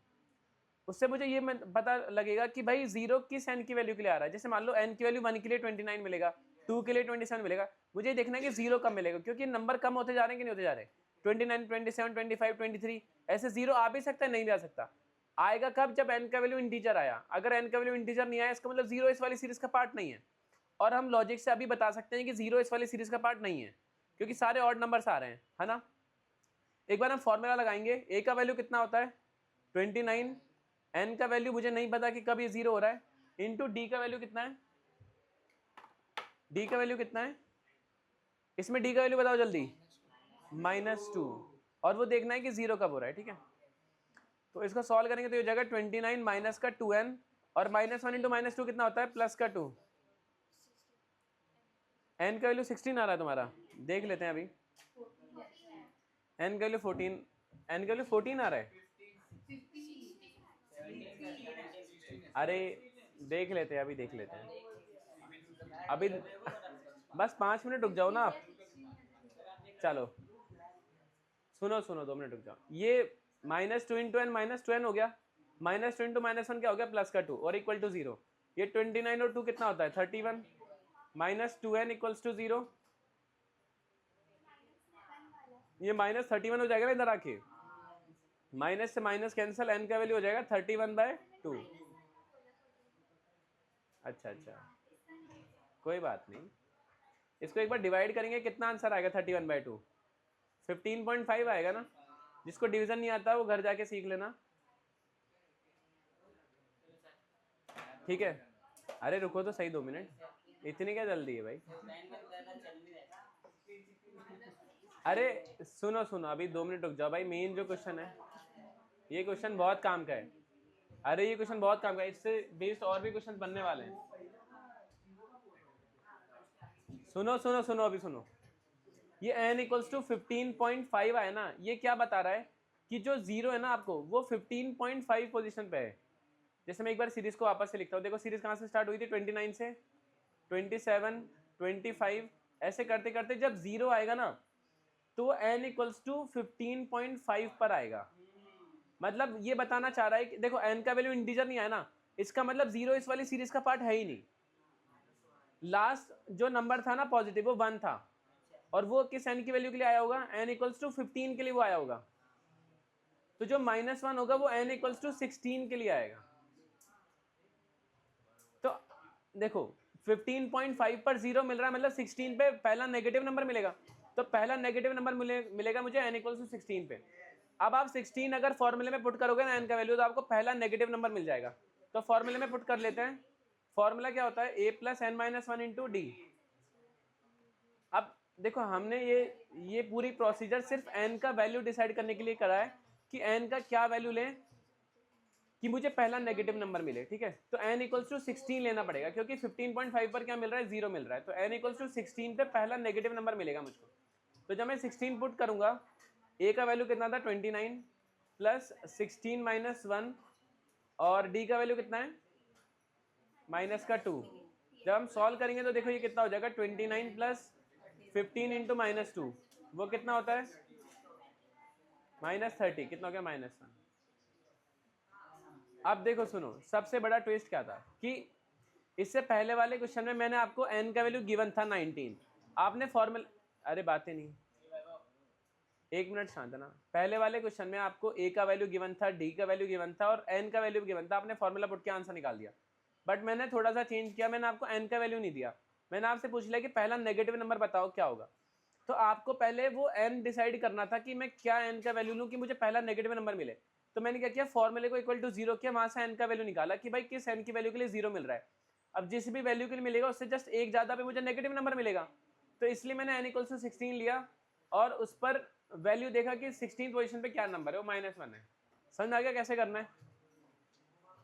उससे मुझे ये पता लगेगा कि भाई 0 किस n की वैल्यू के लिए आ रहा है। जैसे मान लो n की वैल्यू 1 के लिए 29 मिलेगा, 2 के लिए 27 मिलेगा। मुझे देखना है कि 0 कब मिलेगा, क्योंकि नंबर कम होते जा रहे हैं कि नहीं होते जा रहे। 29, 27, 25, 23, ऐसे 0 आ भी सकता है, नहीं भी आ सकता। आएगा कब? जब n का वैल्यू इंटीजर आया। अगर n का वैल्यू इंटीजर नहीं आया, इसका मतलब 0 इस वाली सीरीज का पार्ट नहीं है। और हम लॉजिक से अभी बता सकते हैं कि 0 इस वाली सीरीज का पार्ट नहीं है, क्योंकि सारे ऑड नंबर्स आ रहे हैं, है ना? एक बार हम फॉर्मूला लगाएंगे। a का वैल्यू कितना होता है? 29। n का वैल्यू मुझे नहीं पता कि कब ये 0 हो रहा है, इंटू डी का वैल्यू कितना है? d का वैल्यू कितना है इसमें? d का वैल्यू बताओ जल्दी। -2। और वो देखना है कि 0 कब हो रहा है, ठीक है। तो इसको सॉल्व करेंगे तो ये हो जाएगा 29 माइनस का 2n, और -1 इंटू -2 कितना होता है, प्लस का 2। n का वैल्यू 16 आ रहा है तुम्हारा, देख लेते हैं अभी। n का वैल्यू 14, n का वैल्यू 14 आ रहा है। अरे देख लेते हैं, अभी देख लेते हैं अभी, बस 5 मिनट रुक जाओ ना आप। चलो सुनो सुनो, 2 मिनट रुक जाओ। ये -2 इंटू एन -2n हो गया, -2 इंटू -1 क्या हो गया, प्लस का 2 और इक्वल टू 0। ये 29 और 2 कितना होता है, 31, -2n इक्वल्स टू 0। ये -31 हो जाएगा ना इधर आके, माइनस से माइनस कैंसिल, n का वैल्यू हो जाएगा 31/2। अच्छा अच्छा, कोई बात नहीं। इसको एक बार डिवाइड करेंगे, कितना आंसर आएगा 31/2, 15.5 आएगा ना। जिसको डिवीजन नहीं आता वो घर जाके सीख लेना, ठीक है। अरे रुको तो सही 2 मिनट, इतनी क्या जल्दी है भाई। अरे सुनो सुनो, अभी 2 मिनट रुक जाओ भाई। मेन जो क्वेश्चन है, ये क्वेश्चन बहुत काम का है। अरे ये क्वेश्चन बहुत काम का है, इससे बेस्ड और भी क्वेश्चन बनने वाले हैं। सुनो सुनो सुनो, अभी सुनो। ये n इक्वल्स टू 15.5 आया ना, ये क्या बता रहा है कि जो 0 है ना आपको, वो 15.5 पोजीशन पे है। जैसे मैं एक बार सीरीज को वापस से लिखता हूँ, देखो सीरीज कहाँ से स्टार्ट हुई थी, 29 से 27, 25, ऐसे करते करते जब 0 आएगा ना, तो n इक्वल्स टू 15.5 पर आएगा। मतलब ये बताना चाह रहा है कि देखो n का वैल्यू इंटीजर नहीं आया ना, इसका मतलब 0 इस वाली सीरीज का पार्ट है ही नहीं। लास्ट जो नंबर था ना पॉजिटिव, वो 1 था, और वो किस n की वैल्यू के लिए आया होगा, n इक्वल्स टू 15 के लिए वो आया होगा। तो जो -1 होगा वो n इक्वल्स टू 16 के लिए आएगा। तो देखो 15.5 पर 0 मिल रहा है, मतलब 16 पे पहला नेगेटिव नंबर मिलेगा। तो पहला नेगेटिव नंबर मिलेगा मुझे n इक्वल्स टू 16 पे। अब आप 16 अगर फॉर्मूले में पुट करोगे ना n का वैल्यू, तो आपको पहला नेगेटिव नंबर मिल जाएगा। तो फॉर्मूले में पुट कर लेते हैं। फॉर्मूला क्या होता है, a plus n minus 1 into D. अब देखो हमने ये पूरी प्रोसीजर सिर्फ n का वैल्यू डिसाइड करने के लिए करा है कि n का क्या वैल्यू लें कि मुझे पहला नेगेटिव नंबर मिले, ठीक है। तो n इक्वल्स टू 16 लेना पड़ेगा, क्योंकि 15.5 पर क्या मिल रहा है, 0 मिल रहा है। तो n इक्वल्स टू 16 पे पहला नेगेटिव नंबर मिलेगा मुझको। तो जब मैं 16 पुट करूंगा, a का वैल्यू कितना था 29 प्लस 16 माइनस 1, और d का वैल्यू कितना है माइनस का 2। जब हम सॉल्व करेंगे तो देखो ये कितना हो जाएगा, 29 प्लस 15 इंटू -2, वो कितना होता है -30। कितना हो गया, -1। अब देखो सुनो, सबसे बड़ा ट्विस्ट क्या था कि इससे पहले वाले क्वेश्चन में मैंने आपको n का वैल्यू गिवन था 19। आपने फॉर्मूला, अरे बातें नहीं, 1 मिनट शांत ना। पहले वाले क्वेश्चन में आपको a का वैल्यू गिवन था, d का वैल्यू गिवन था और n का वैल्यू गिवन था। आपने फॉर्मूला पुट के आंसर निकाल दिया। बट मैंने थोड़ा सा चेंज किया, मैंने आपको n का वैल्यू नहीं दिया। मैंने आपसे पूछ लिया कि पहला नेगेटिव नंबर बताओ क्या होगा। तो आपको पहले वो n डिसाइड करना था कि मैं क्या n का वैल्यू लूँ कि मुझे पहला नेगेटिव नंबर मिले। तो मैंने क्या किया, फॉर्मूले को इक्वल टू 0 किया, वहां से n का वैल्यू निकाला कि भाई किस n की वैल्यू के लिए 0 मिल रहा है। अब जिस भी वैल्यू के लिए मिलेगा उससे जस्ट एक ज्यादा पे मुझे नेगेटिव नंबर मिलेगा। तो इसलिए मैंने n इक्वल्स टू 16 लिया और उस पर वैल्यू देखा कि 16 पोजीशन पे क्या नंबर है, वो -1 है। समझ आ गया कैसे करना है।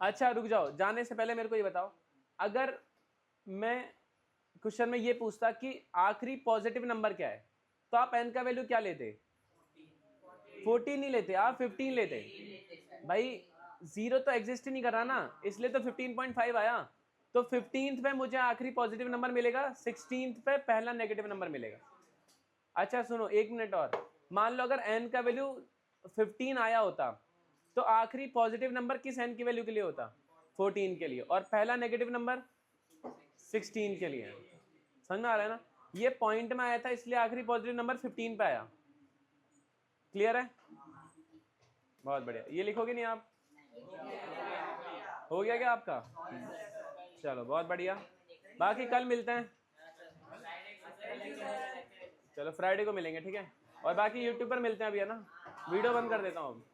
अच्छा रुक जाओ, जाने से पहले मेरे को ये बताओ, अगर मैं क्वेश्चन में ये पूछता कि आखिरी पॉजिटिव नंबर क्या है, तो आप n का वैल्यू क्या लेते, 14 नहीं लेते, आप 15 लेते। भाई 0 तो एग्जिस्ट ही नहीं कर रहा ना, इसलिए तो 15.5 आया। तो 15th पे मुझे आखिरी पॉजिटिव नंबर मिलेगा, 16th पे पहला नेगेटिव नंबर मिलेगा। अच्छा सुनो 1 मिनट और, मान लो अगर n का वैल्यू 15 आया होता, तो आखिरी पॉजिटिव नंबर किस n की वैल्यू के लिए होता, 14 के लिए, और पहला नेगेटिव नंबर 16 के लिए। समझ में आ रहा है ना, ये पॉइंट में आया था इसलिए आखिरी पॉजिटिव नंबर 15 पे आया। क्लियर है, बहुत बढ़िया। ये लिखोगे नहीं आप, हो गया क्या आपका, चलो बहुत बढ़िया। बाकी कल मिलते हैं, चलो फ्राइडे को मिलेंगे, ठीक है। और बाकी यूट्यूब पर मिलते हैं अभी, है ना। वीडियो बंद कर देता हूँ अब।